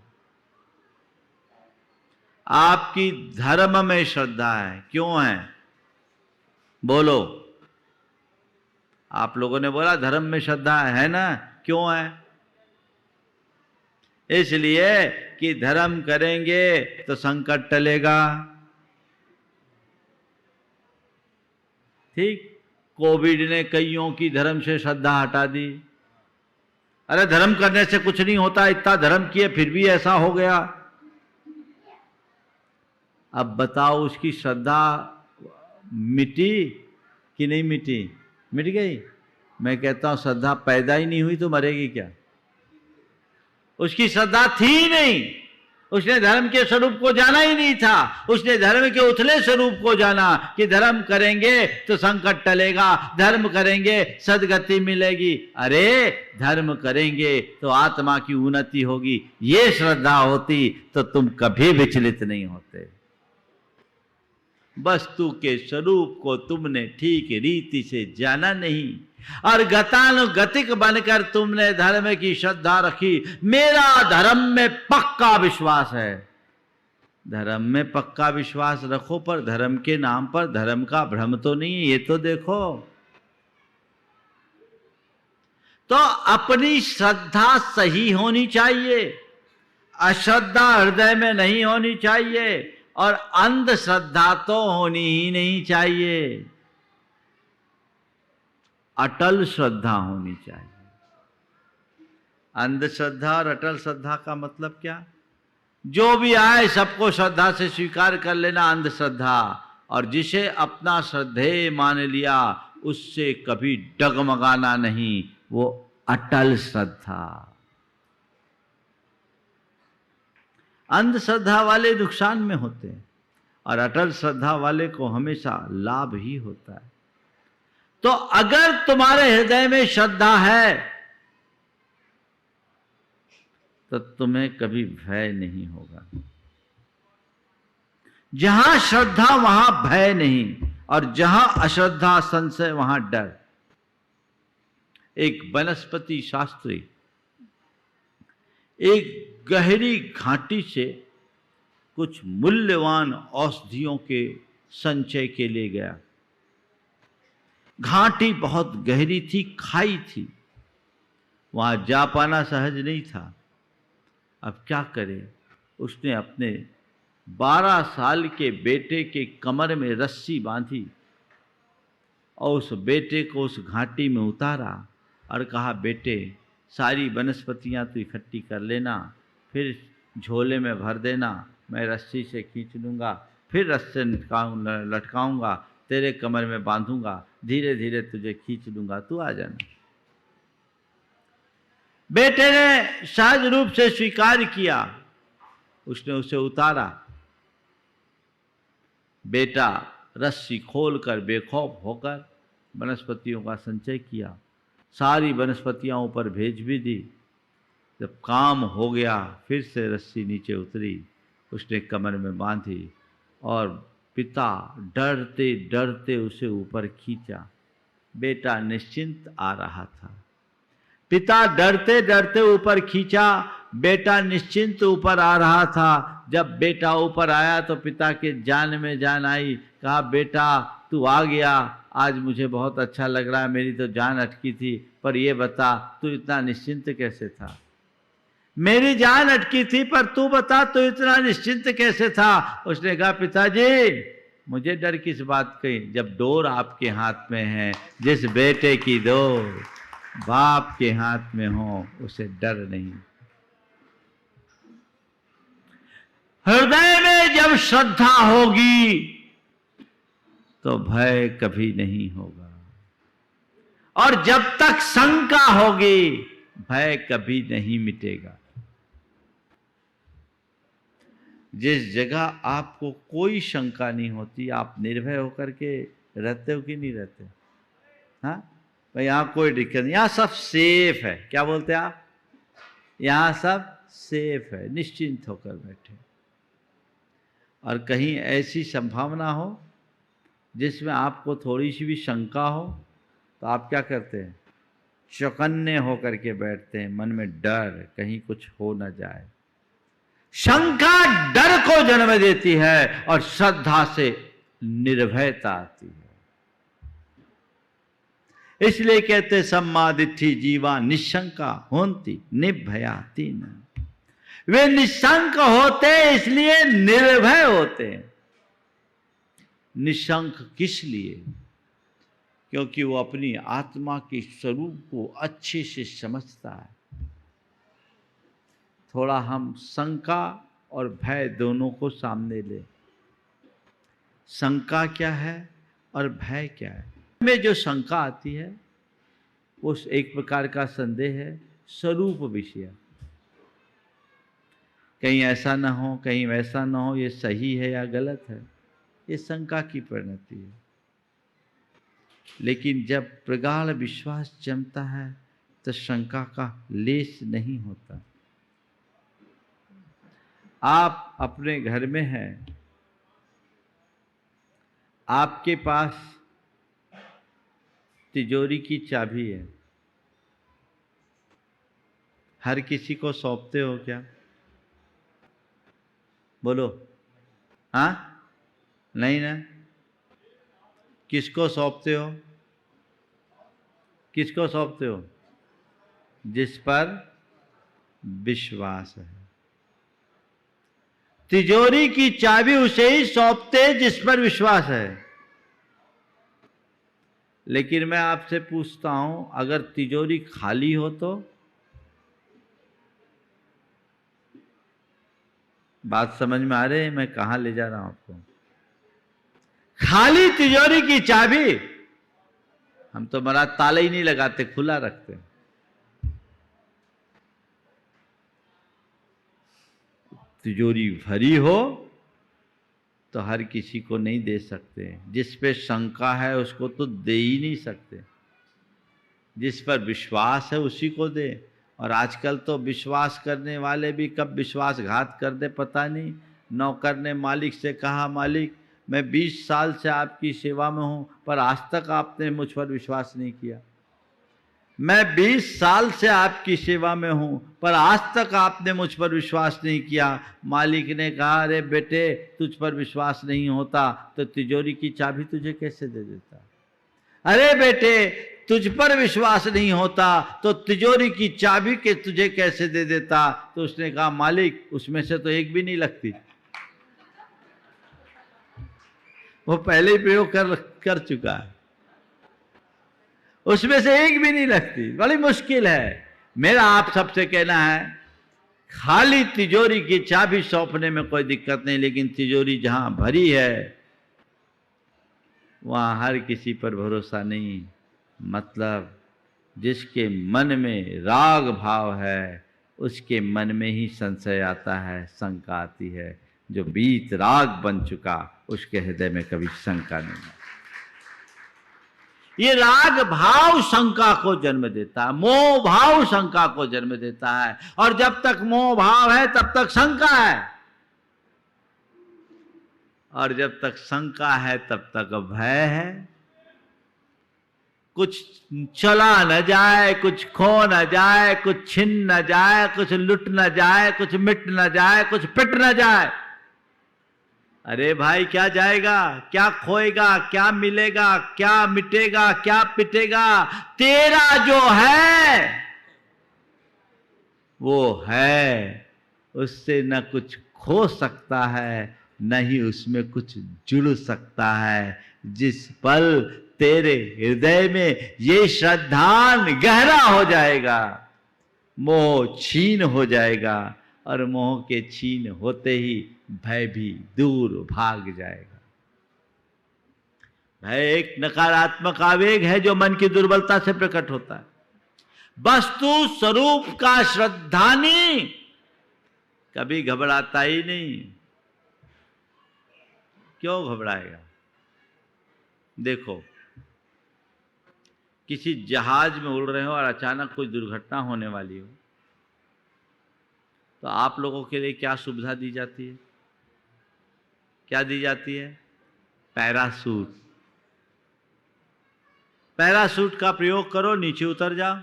आपकी धर्म में श्रद्धा है, क्यों है? बोलो। आप लोगों ने बोला धर्म में श्रद्धा है ना, क्यों है? इसलिए कि धर्म करेंगे तो संकट टलेगा। ठीक, कोविड ने कईयों की धर्म से श्रद्धा हटा दी। अरे धर्म करने से कुछ नहीं होता, इतना धर्म किए फिर भी ऐसा हो गया। अब बताओ उसकी श्रद्धा मिटी कि नहीं मिटी? मिट गई। मैं कहता हूं श्रद्धा पैदा ही नहीं हुई तो मरेगी क्या? उसकी श्रद्धा थी ही नहीं। उसने धर्म के स्वरूप को जाना ही नहीं था। उसने धर्म के उथले स्वरूप को जाना कि धर्म करेंगे तो संकट टलेगा, धर्म करेंगे सदगति मिलेगी। अरे धर्म करेंगे तो आत्मा की उन्नति होगी। ये श्रद्धा होती तो तुम कभी विचलित नहीं होते। वस्तु के स्वरूप को तुमने ठीक रीति से जाना नहीं, और गतानुगतिक बनकर तुमने धर्म की श्रद्धा रखी। मेरा धर्म में पक्का विश्वास है। धर्म में पक्का विश्वास रखो, पर धर्म के नाम पर धर्म का भ्रम तो नहीं है, ये तो देखो। तो अपनी श्रद्धा सही होनी चाहिए, अश्रद्धा हृदय में नहीं होनी चाहिए, और अंधश्रद्धा तो होनी ही नहीं चाहिए। अटल श्रद्धा होनी चाहिए। अंधश्रद्धा और अटल श्रद्धा का मतलब क्या? जो भी आए सबको श्रद्धा से स्वीकार कर लेना अंधश्रद्धा, और जिसे अपना श्रद्धेय मान लिया उससे कभी डगमगाना नहीं, वो अटल श्रद्धा। अंधश्रद्धा वाले नुकसान में होते हैं, और अटल श्रद्धा वाले को हमेशा लाभ ही होता है। तो अगर तुम्हारे हृदय में श्रद्धा है तो तुम्हें कभी भय नहीं होगा। जहां श्रद्धा वहां भय नहीं, और जहां अश्रद्धा संशय वहां डर। एक वनस्पति शास्त्री एक गहरी घाटी से कुछ मूल्यवान औषधियों के संचय के लिए गया। घाटी बहुत गहरी थी, खाई थी, वहां जा पाना सहज नहीं था। अब क्या करे? उसने अपने 12 साल के बेटे के कमर में रस्सी बांधी और उस बेटे को उस घाटी में उतारा और कहा, बेटे सारी वनस्पतियां तू इकट्ठी कर लेना, फिर झोले में भर देना, मैं रस्सी से खींच लूँगा, फिर रस्से लटकाऊंगा, तेरे कमर में बांधूंगा, धीरे धीरे तुझे खींच लूँगा, तू आ जाना। बेटे ने सहज रूप से स्वीकार किया, उसने उसे उतारा। बेटा रस्सी खोलकर बेखौफ होकर वनस्पतियों का संचय किया, सारी वनस्पतियां ऊपर भेज भी दी। जब काम हो गया, फिर से रस्सी नीचे उतरी, उसने कमर में बांधी और पिता डरते डरते उसे ऊपर खींचा। बेटा निश्चिंत आ रहा था। पिता डरते डरते ऊपर खींचा, बेटा निश्चिंत ऊपर आ रहा था। जब बेटा ऊपर आया तो पिता के जान में जान आई। कहा, बेटा तू आ गया, आज मुझे बहुत अच्छा लग रहा है, मेरी तो जान अटकी थी, पर ये बता तू इतना निश्चिंत कैसे था? मेरी जान अटकी थी, पर तू बता तू इतना निश्चिंत कैसे था? उसने कहा, पिताजी मुझे डर किस बात की, जब डोर आपके हाथ में है, जिस बेटे की डोर बाप के हाथ में हो उसे डर नहीं। हृदय में जब श्रद्धा होगी तो भय कभी नहीं होगा, और जब तक शंका होगी भय कभी नहीं मिटेगा। जिस जगह आपको कोई शंका नहीं होती, आप निर्भय होकर के रहते हो कि नहीं रहते? हाँ भाई, यहाँ कोई दिक्कत नहीं, यहाँ सब सेफ है। क्या बोलते हैं आप? यहाँ सब सेफ है, निश्चिंत होकर बैठे। और कहीं ऐसी संभावना हो जिसमें आपको थोड़ी सी भी शंका हो, तो आप क्या करते हैं? चौकन्ने होकर के बैठते हैं, मन में डर, कहीं कुछ हो न जाए। शंका डर को जन्म देती है और श्रद्धा से निर्भयता आती है। इसलिए कहते सम्मादिठी जीवा निशंका होती निर्भयाती न। वे निशंक होते इसलिए निर्भय होते हैं। निशंक किस लिए? क्योंकि वो अपनी आत्मा के स्वरूप को अच्छे से समझता है। थोड़ा हम शंका और भय दोनों को सामने ले। शंका क्या है और भय क्या है? में जो शंका आती है वो एक प्रकार का संदेह है, स्वरूप विषय। कहीं ऐसा ना हो, कहीं वैसा ना हो, ये सही है या गलत है, ये शंका की परिणति है। लेकिन जब प्रगाढ़ विश्वास जमता है तो शंका का लेश नहीं होता। आप अपने घर में हैं, आपके पास तिजोरी की चाबी है, हर किसी को सौंपते हो क्या? बोलो। हाँ, नहीं ना? किसको सौंपते हो? किसको सौंपते हो? जिस पर विश्वास है। तिजोरी की चाबी उसे ही सौंपते जिस पर विश्वास है। लेकिन मैं आपसे पूछता हूं, अगर तिजोरी खाली हो तो? बात समझ में आ रही है मैं कहां ले जा रहा हूं आपको? खाली तिजोरी की चाबी हम तो महाराज ताला ही नहीं लगाते, खुला रखते। तिजोरी भरी हो तो हर किसी को नहीं दे सकते। जिस पे शंका है उसको तो दे ही नहीं सकते। जिस पर विश्वास है उसी को दे। और आजकल तो विश्वास करने वाले भी कब विश्वासघात कर दे पता नहीं। नौकर ने मालिक से कहा, मालिक मैं 20 साल से आपकी सेवा में हूं, पर आज तक आपने मुझ पर विश्वास नहीं किया। मैं 20 साल से आपकी सेवा में हूं, पर आज तक आपने मुझ पर विश्वास नहीं किया। मालिक ने कहा, अरे बेटे, तुझ पर विश्वास नहीं होता तो तिजोरी की चाबी तुझे कैसे दे देता? अरे बेटे, तुझ पर विश्वास नहीं होता तो तिजोरी की चाबी के तुझे कैसे दे देता? तो उसने कहा, मालिक, उसमें से तो एक भी नहीं लगती। वो पहले ही प्रयोग कर चुका है, उसमें से एक भी नहीं लगती। बड़ी मुश्किल है। मेरा आप सबसे कहना है, खाली तिजोरी की चाबी सौंपने में कोई दिक्कत नहीं, लेकिन तिजोरी जहां भरी है वहां हर किसी पर भरोसा नहीं। मतलब जिसके मन में राग भाव है उसके मन में ही संशय आता है, शंका आती है। जो बीत राग बन चुका उसके हृदय में कभी शंका नहीं है। ये राग भाव शंका को जन्म देता है, मोह भाव शंका को जन्म देता है, और जब तक मोह भाव है तब तक शंका है, और जब तक शंका है तब तक भय है। कुछ चला न जाए, कुछ खो न जाए, कुछ छिन न जाए, कुछ लुट न जाए, कुछ मिट न जाए, कुछ पिट न जाए। अरे भाई, क्या जाएगा, क्या खोएगा, क्या मिलेगा, क्या मिटेगा, क्या पिटेगा? तेरा जो है वो है, उससे न कुछ खो सकता है, न ही उसमें कुछ जुड़ सकता है। जिस पल तेरे हृदय में ये श्रद्धान गहरा हो जाएगा, मोह छीन हो जाएगा, और मोह के छीन होते ही भय भी दूर भाग जाएगा। भय एक नकारात्मक आवेग है जो मन की दुर्बलता से प्रकट होता है। वस्तु स्वरूप का श्रद्धानी कभी घबराता ही नहीं। क्यों घबराएगा? देखो, किसी जहाज में उड़ रहे हो और अचानक कोई दुर्घटना होने वाली हो, तो आप लोगों के लिए क्या सुविधा दी जाती है? क्या दी जाती है? पैराशूट। पैराशूट का प्रयोग करो, नीचे उतर जाओ।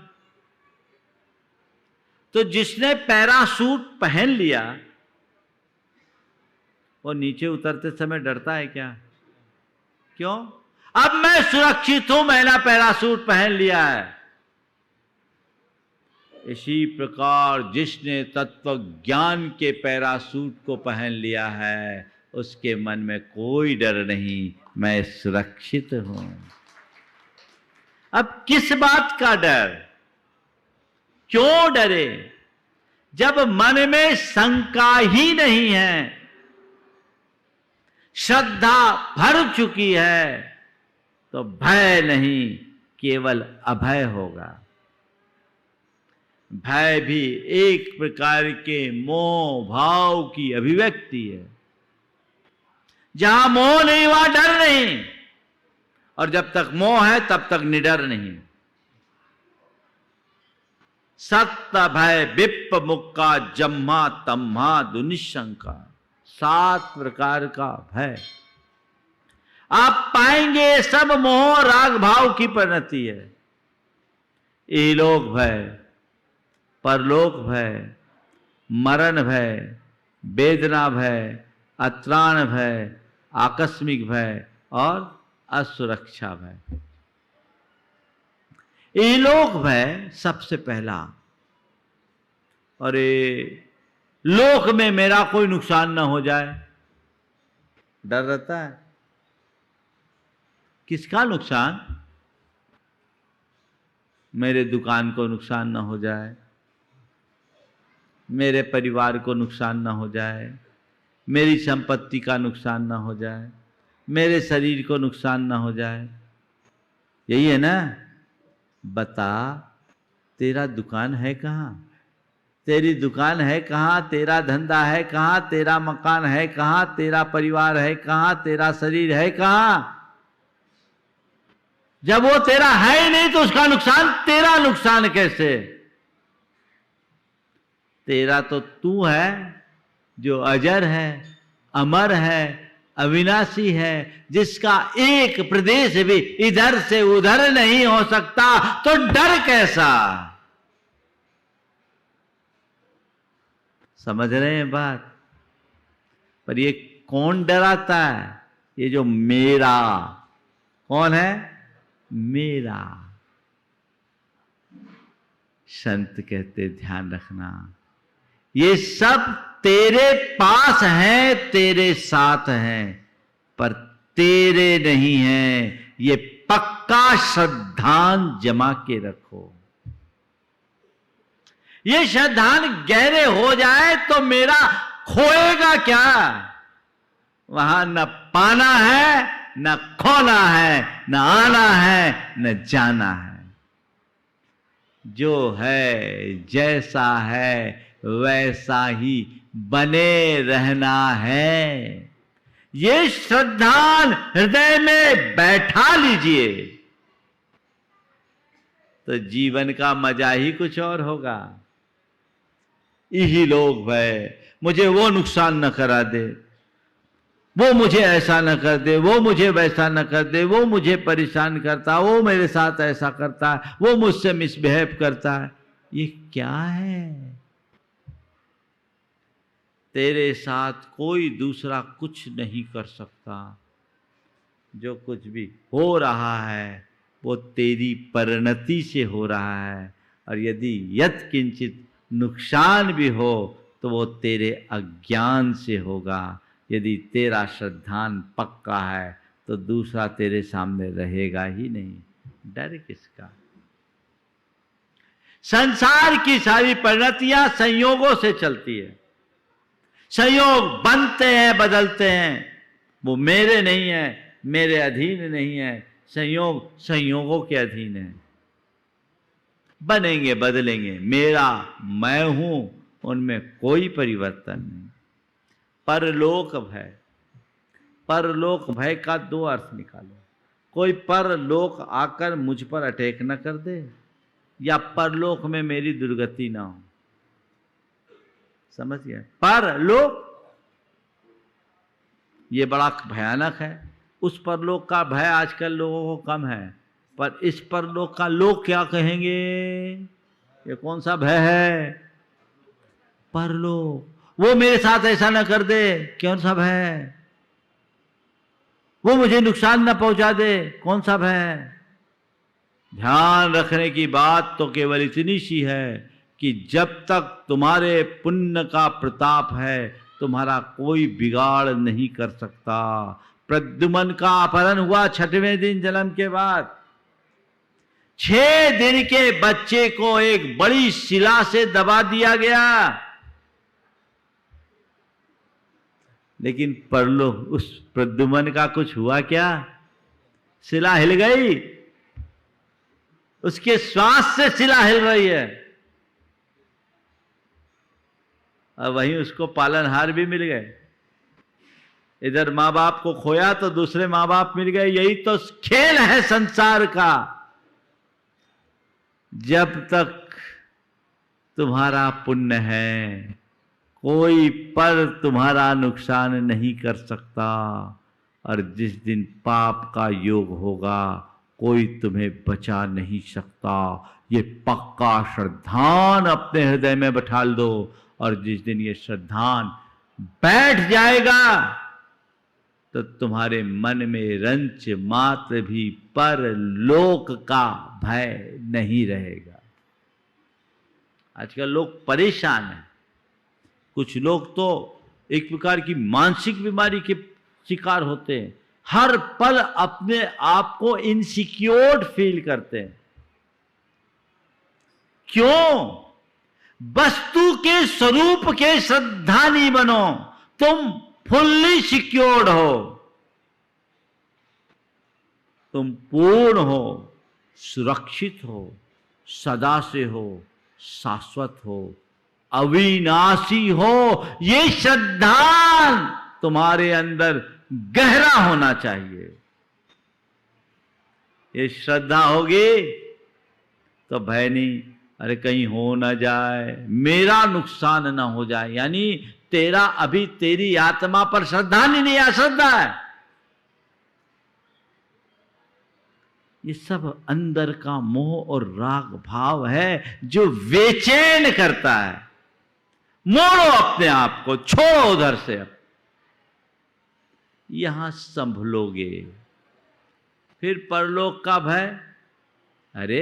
तो जिसने पैराशूट पहन लिया वो नीचे उतरते समय डरता है क्या? क्यों? अब मैं सुरक्षित हूं, मैंने पैराशूट पहन लिया है। इसी प्रकार जिसने तत्व ज्ञान के पैराशूट को पहन लिया है उसके मन में कोई डर नहीं, मैं सुरक्षित हूं। अब किस बात का डर? क्यों डरे? जब मन में शंका ही नहीं है, श्रद्धा भर चुकी है, तो भय नहीं, केवल अभय होगा। भय भी एक प्रकार के मोह भाव की अभिव्यक्ति है। जहां मोह नहीं वहां डर नहीं, और जब तक मोह है तब तक निडर नहीं। सत्य भय विप्प मुक्का जम्मा तम्हा दुनिशंका, 7 प्रकार का भय। आप पाएंगे सब मोह राग भाव की परिणति है। इहलोक भय, परलोक भय, मरण भय, वेदना भय, अत्राण भय, आकस्मिक भय और असुरक्षा भय। इहलोक भय सबसे पहला। अरे, लोक में मेरा कोई नुकसान ना हो जाए, डर रहता है। किसका नुकसान? मेरे दुकान को नुकसान ना हो जाए, मेरे परिवार को नुकसान ना हो जाए, मेरी संपत्ति का नुकसान ना हो जाए, मेरे शरीर को नुकसान ना हो जाए। यही है ना? बता, तेरा दुकान है कहाँ? तेरी दुकान है कहाँ? तेरा धंधा है कहाँ? तेरा मकान है कहाँ? तेरा परिवार है कहाँ? तेरा शरीर है कहाँ? जब वो तेरा है ही नहीं तो उसका नुकसान तेरा नुकसान कैसे? तेरा तो तू है जो अजर है, अमर है, अविनाशी है, जिसका एक प्रदेश भी इधर से उधर नहीं हो सकता, तो डर कैसा? समझ रहे हैं बात? पर ये कौन डराता है? ये जो मेरा, कौन है? मेरा। संत कहते ध्यान रखना, ये सब तेरे पास है, तेरे साथ हैं, पर तेरे नहीं है। ये पक्का श्रद्धान जमा के रखो। ये श्रद्धान गहरे हो जाए तो मेरा खोएगा क्या? वहां न पाना है, न खोना है, न आना है, न जाना है। जो है, जैसा है, वैसा ही बने रहना है। ये श्रद्धान हृदय में बैठा लीजिए तो जीवन का मजा ही कुछ और होगा। यही लोग भय, मुझे वो नुकसान न करा दे, वो मुझे ऐसा न कर दे, वो मुझे वैसा न कर दे, वो मुझे परेशान करता, वो मेरे साथ ऐसा करता है, वो मुझसे मिसबिहेव करता है। ये क्या है? तेरे साथ कोई दूसरा कुछ नहीं कर सकता। जो कुछ भी हो रहा है वो तेरी परिणति से हो रहा है, और यदि यत् किंचित नुकसान भी हो तो वो तेरे अज्ञान से होगा। यदि तेरा श्रद्धान पक्का है तो दूसरा तेरे सामने रहेगा ही नहीं। डर किसका? संसार की सारी परिणतियां संयोगों से चलती है। संयोग बनते हैं, बदलते हैं। वो मेरे नहीं है, मेरे अधीन नहीं है। संयोग संयोगों के अधीन है। बनेंगे, बदलेंगे। मेरा, मैं हूं, उनमें कोई परिवर्तन नहीं। परलोक भय, परलोक भय का दो अर्थ निकालो। कोई परलोक आकर मुझ पर अटैक न कर दे, या परलोक में मेरी दुर्गति ना हो। समझिए, परलोक ये बड़ा भयानक है। उस परलोक का भय आजकल लोगों को कम है, पर इस परलोक का लोग क्या कहेंगे? ये कौन सा भय है? परलोक। वो मेरे साथ ऐसा ना कर दे, कौन सा भय? वो मुझे नुकसान ना पहुंचा दे, कौन सा भय? ध्यान रखने की बात तो केवल इतनी सी है कि जब तक तुम्हारे पुण्य का प्रताप है, तुम्हारा कोई बिगाड़ नहीं कर सकता। प्रद्युमन का अपहरण हुआ 6वें दिन जन्म के बाद। 6 दिन के बच्चे को एक बड़ी शिला से दबा दिया गया, लेकिन परलोक उस प्रद्युमन का कुछ हुआ क्या? शिला हिल गई। उसके श्वास से शिला हिल रही है। और वहीं उसको पालनहार भी मिल गए। इधर माँ बाप को खोया तो दूसरे माँ बाप मिल गए। यही तो खेल है संसार का। जब तक तुम्हारा पुण्य है, कोई पर तुम्हारा नुकसान नहीं कर सकता, और जिस दिन पाप का योग होगा कोई तुम्हें बचा नहीं सकता। ये पक्का श्रद्धान अपने हृदय में बैठा दो, और जिस दिन ये श्रद्धान बैठ जाएगा तो तुम्हारे मन में रंच मात्र भी परलोक का भय नहीं रहेगा। आजकल लोग परेशान हैं। कुछ लोग तो एक प्रकार की मानसिक बीमारी के शिकार होते हैं। हर पल अपने आप को इनसिक्योर फील करते हैं। क्यों? वस्तु के स्वरूप के श्रद्धानी बनो। तुम फुल्ली सिक्योर्ड हो, तुम पूर्ण हो, सुरक्षित हो, सदा से हो, शाश्वत हो, अविनाशी हो। ये श्रद्धान तुम्हारे अंदर गहरा होना चाहिए। ये श्रद्धा होगी तो भय नहीं। अरे कहीं हो ना जाए, मेरा नुकसान ना हो जाए, यानी तेरा अभी तेरी आत्मा पर श्रद्धा नहीं, अश्रद्धा है। ये सब अंदर का मोह और राग भाव है जो बेचैन करता है। मोड़ो अपने आप को, छोड़ो उधर से, यहां संभलोगे। फिर परलोक का भय, अरे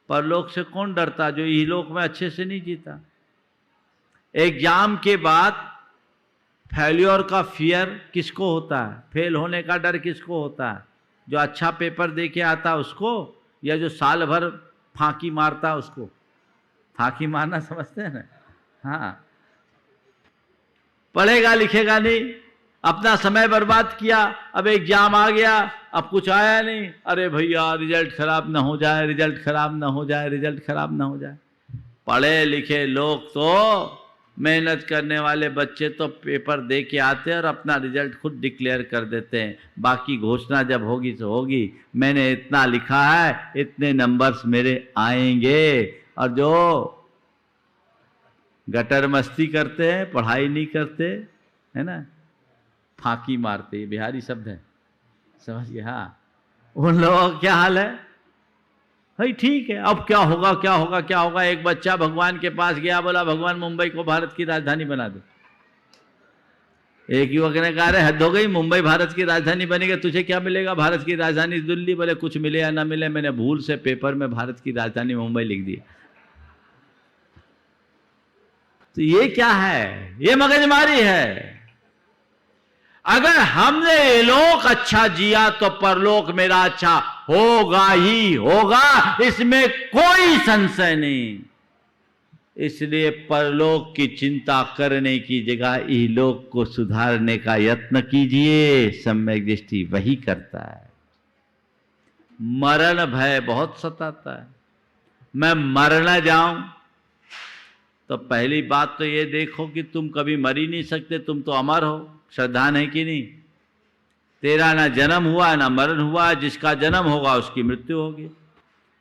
परलोक से कौन डरता जो इहलोक में अच्छे से नहीं जीता। एग्जाम के बाद फेल्योर का फियर किसको होता है? फेल होने का डर किसको होता है? जो अच्छा पेपर दे के आता उसको, या जो साल भर फांकी मारता उसको? फांकी मारना समझते हैं ना? हाँ, पढ़ेगा लिखेगा नहीं, अपना समय बर्बाद किया, अब एग्जाम आ गया, अब कुछ आया नहीं, अरे भैया रिजल्ट खराब ना हो जाए, रिजल्ट खराब ना हो जाए, रिजल्ट खराब ना हो जाए। पढ़े लिखे लोग तो, मेहनत करने वाले बच्चे तो पेपर दे के आते हैं और अपना रिजल्ट खुद डिक्लेयर कर देते हैं। बाकी घोषणा जब होगी तो होगी, मैंने इतना लिखा है, इतने नंबर्स मेरे आएंगे। और जो गटर मस्ती करते हैं, पढ़ाई नहीं करते, है ना, फांकी मारते, ये बिहारी शब्द है, समझ गए? हाँ, उन लोगों का क्या हाल है भाई? ठीक है, अब क्या होगा क्या होगा क्या होगा। एक बच्चा भगवान के पास गया, बोला भगवान मुंबई को भारत की राजधानी बना दो। एक युवक ने कहा अरे हद हो गई, मुंबई भारत की राजधानी बनेगा, तुझे क्या मिलेगा? भारत की राजधानी दिल्ली। बोले कुछ मिले या ना मिले, मैंने भूल से पेपर में भारत की राजधानी मुंबई लिख दी। तो ये क्या है? ये मगजमारी है। अगर हमने ये लोक अच्छा जिया तो परलोक मेरा अच्छा होगा ही होगा, इसमें कोई संशय नहीं। इसलिए परलोक की चिंता करने की जगह इहलोक को सुधारने का यत्न कीजिए। सम्यक दृष्टि वही करता है। मरण भय बहुत सताता है। मैं मर न जाऊं, तो पहली बात तो ये देखो कि तुम कभी मर ही नहीं सकते, तुम तो अमर हो। श्रद्धा है कि नहीं? तेरा ना जन्म हुआ ना मरण हुआ, जिसका जन्म होगा उसकी मृत्यु होगी।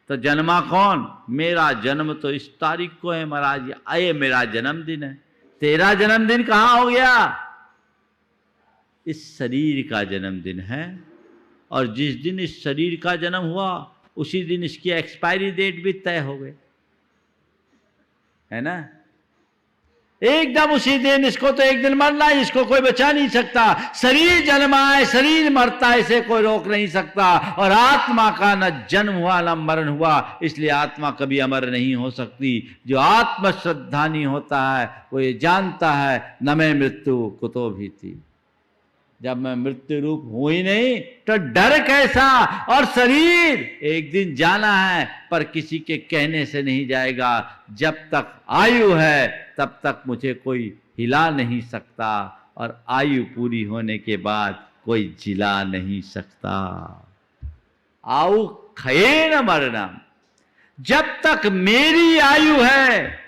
तो जन्मा कौन? मेरा जन्म तो इस तारीख को है महाराज, आए मेरा जन्मदिन है। तेरा जन्मदिन कहाँ हो गया? इस शरीर का जन्मदिन है। और जिस दिन इस शरीर का जन्म हुआ उसी दिन इसकी एक्सपायरी डेट भी तय हो गई, है ना? एकदम उसी दिन। इसको तो एक दिन मरना है, इसको कोई बचा नहीं सकता। शरीर जन्मा है, शरीर मरता है, इसे कोई रोक नहीं सकता। और आत्मा का न जन्म हुआ न मरण हुआ, इसलिए आत्मा कभी अमर नहीं हो सकती। जो आत्म श्रद्धानी होता है वो ये जानता है न मैं मृत्यु कुतो भीति। जब मैं मृत्यु रूप हूं ही नहीं तो डर कैसा? और शरीर एक दिन जाना है, पर किसी के कहने से नहीं जाएगा। जब तक आयु है तब तक मुझे कोई हिला नहीं सकता, और आयु पूरी होने के बाद कोई जिला नहीं सकता। आउ खये न मरना। जब तक मेरी आयु है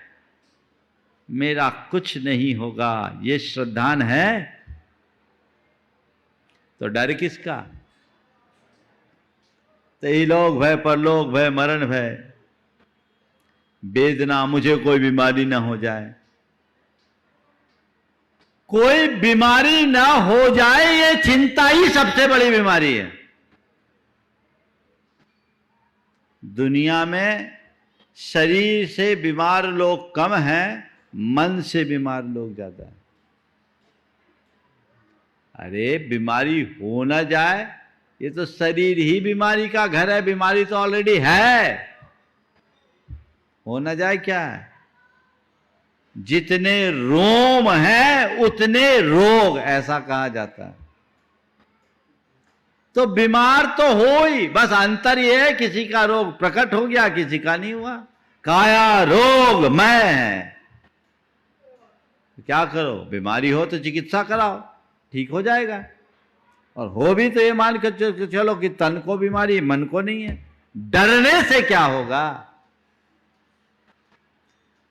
मेरा कुछ नहीं होगा। ये श्रद्धान है तो डर किसका? तो इहलोक भय, परलोक भय, मरण भय, वेदना, मुझे कोई बीमारी ना हो जाए। कोई बीमारी ना हो जाए ये चिंता ही सबसे बड़ी बीमारी है। दुनिया में शरीर से बीमार लोग कम हैं, मन से बीमार लोग ज्यादा हैं। अरे बीमारी हो ना जाए, ये तो शरीर ही बीमारी का घर है। बीमारी तो ऑलरेडी है, हो ना जाए क्या है? जितने रोम हैं उतने रोग, ऐसा कहा जाता है। तो बीमार तो हो ही, बस अंतर यह है किसी का रोग प्रकट हो गया, किसी का नहीं हुआ। काया रोग मैं है। क्या करो? बीमारी हो तो चिकित्सा कराओ, ठीक हो जाएगा। और हो भी तो ये मान कर चलो कि तन को बीमारी, मन को नहीं है। डरने से क्या होगा?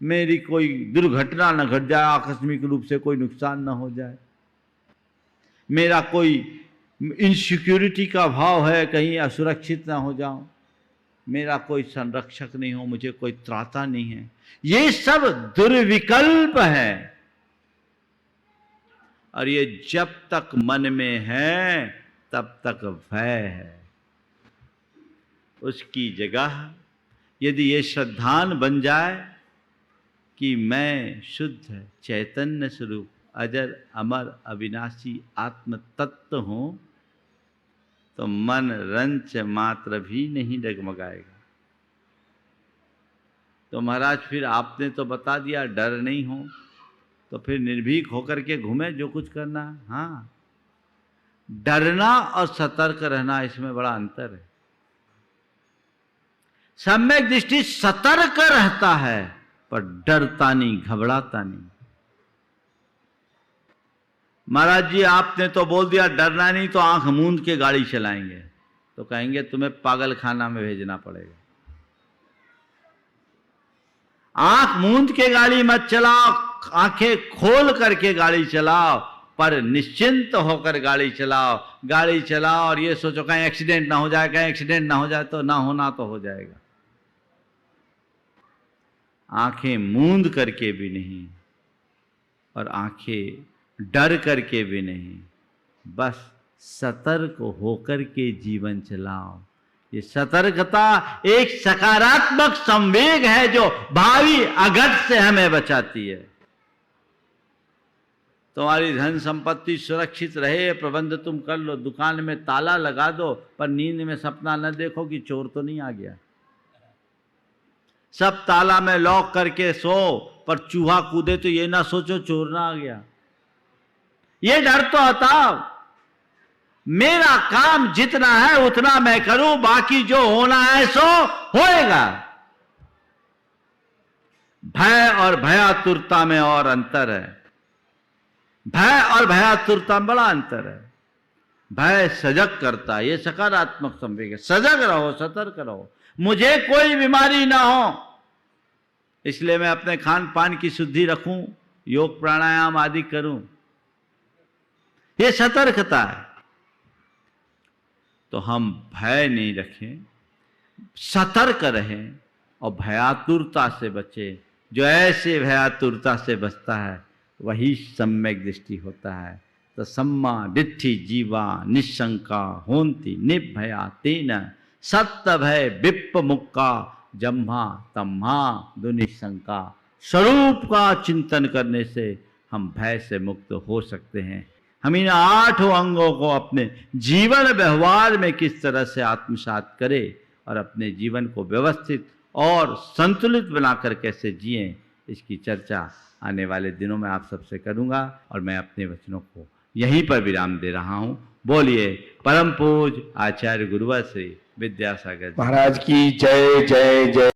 मेरी कोई दुर्घटना न घट जाए, आकस्मिक रूप से कोई नुकसान न हो जाए। मेरा कोई इनसिक्योरिटी का भाव है, कहीं असुरक्षित ना हो जाऊं। मेरा कोई संरक्षक नहीं हो, मुझे कोई त्राता नहीं है। ये सब दुर्विकल्प है। और ये जब तक मन में है तब तक भय है। उसकी जगह यदि ये श्रद्धान बन जाए कि मैं शुद्ध चैतन्य स्वरूप अजर अमर अविनाशी आत्म तत्व हूँ, तो मन रंच मात्र भी नहीं डगमगाएगा। तो महाराज फिर आपने तो बता दिया डर नहीं हो, तो फिर निर्भीक होकर के घूमे जो कुछ करना। हाँ, डरना और सतर्क रहना, इसमें बड़ा अंतर है। सम्यक दृष्टि सतर्क रहता है पर डरता नहीं, घबराता नहीं। महाराज जी आपने तो बोल दिया डरना नहीं, तो आंख मूंद के गाड़ी चलाएंगे, तो कहेंगे तुम्हें पागल खाना में भेजना पड़ेगा। आंख मूंद के गाड़ी मत चलाओ, आंखें खोल करके गाड़ी चलाओ, पर निश्चिंत होकर गाड़ी चलाओ। गाड़ी चलाओ और ये सोचो कहीं एक्सीडेंट ना हो जाए, कहीं एक्सीडेंट ना हो जाए, तो ना होना तो हो जाएगा। आंखें मूंद करके भी नहीं और आंखें डर करके भी नहीं, बस सतर्क होकर के जीवन चलाओ। ये सतर्कता एक सकारात्मक संवेग है जो भावी अघट से हमें बचाती है। तुम्हारी धन संपत्ति सुरक्षित रहे, प्रबंध तुम कर लो, दुकान में ताला लगा दो, पर नींद में सपना न देखो कि चोर तो नहीं आ गया। सब ताला में लॉक करके सो, पर चूहा कूदे तो ये ना सोचो चोर ना आ गया। ये डर तो हटाओ। मेरा काम जितना है उतना मैं करूं, बाकी जो होना है सो होएगा। भय और भयातुरता में और अंतर है। भय और भयातुरता में बड़ा अंतर है। भय सजग करता है, ये सकारात्मक संवेग है। सजग रहो, सतर्क रहो, मुझे कोई बीमारी ना हो, इसलिए मैं अपने खान पान की शुद्धि रखूं, योग प्राणायाम आदि करूं, ये सतर्कता है। तो हम भय नहीं रखें, सतर्क रहें और भयातुरता से बचें। जो ऐसे भयातुरता से बचता है वही सम्यक दृष्टि होता है। तो सम्मा दिट्ठि जीवा निशंका होन्ति निर्भया तेन सत्य भय विप्प मुक्का जम्हा तम्हा दुनिशंका। स्वरूप का चिंतन करने से हम भय से मुक्त हो सकते हैं। हम इन 8 अंगों को अपने जीवन व्यवहार में किस तरह से आत्मसात करें और अपने जीवन को व्यवस्थित और संतुलित बनाकर कैसे जिएं, इसकी चर्चा आने वाले दिनों में आप सबसे करूंगा। और मैं अपने वचनों को यहीं पर विराम दे रहा हूं। बोलिए परम पूज आचार्य गुरुवर श्री विद्यासागर महाराज की जय जय जय।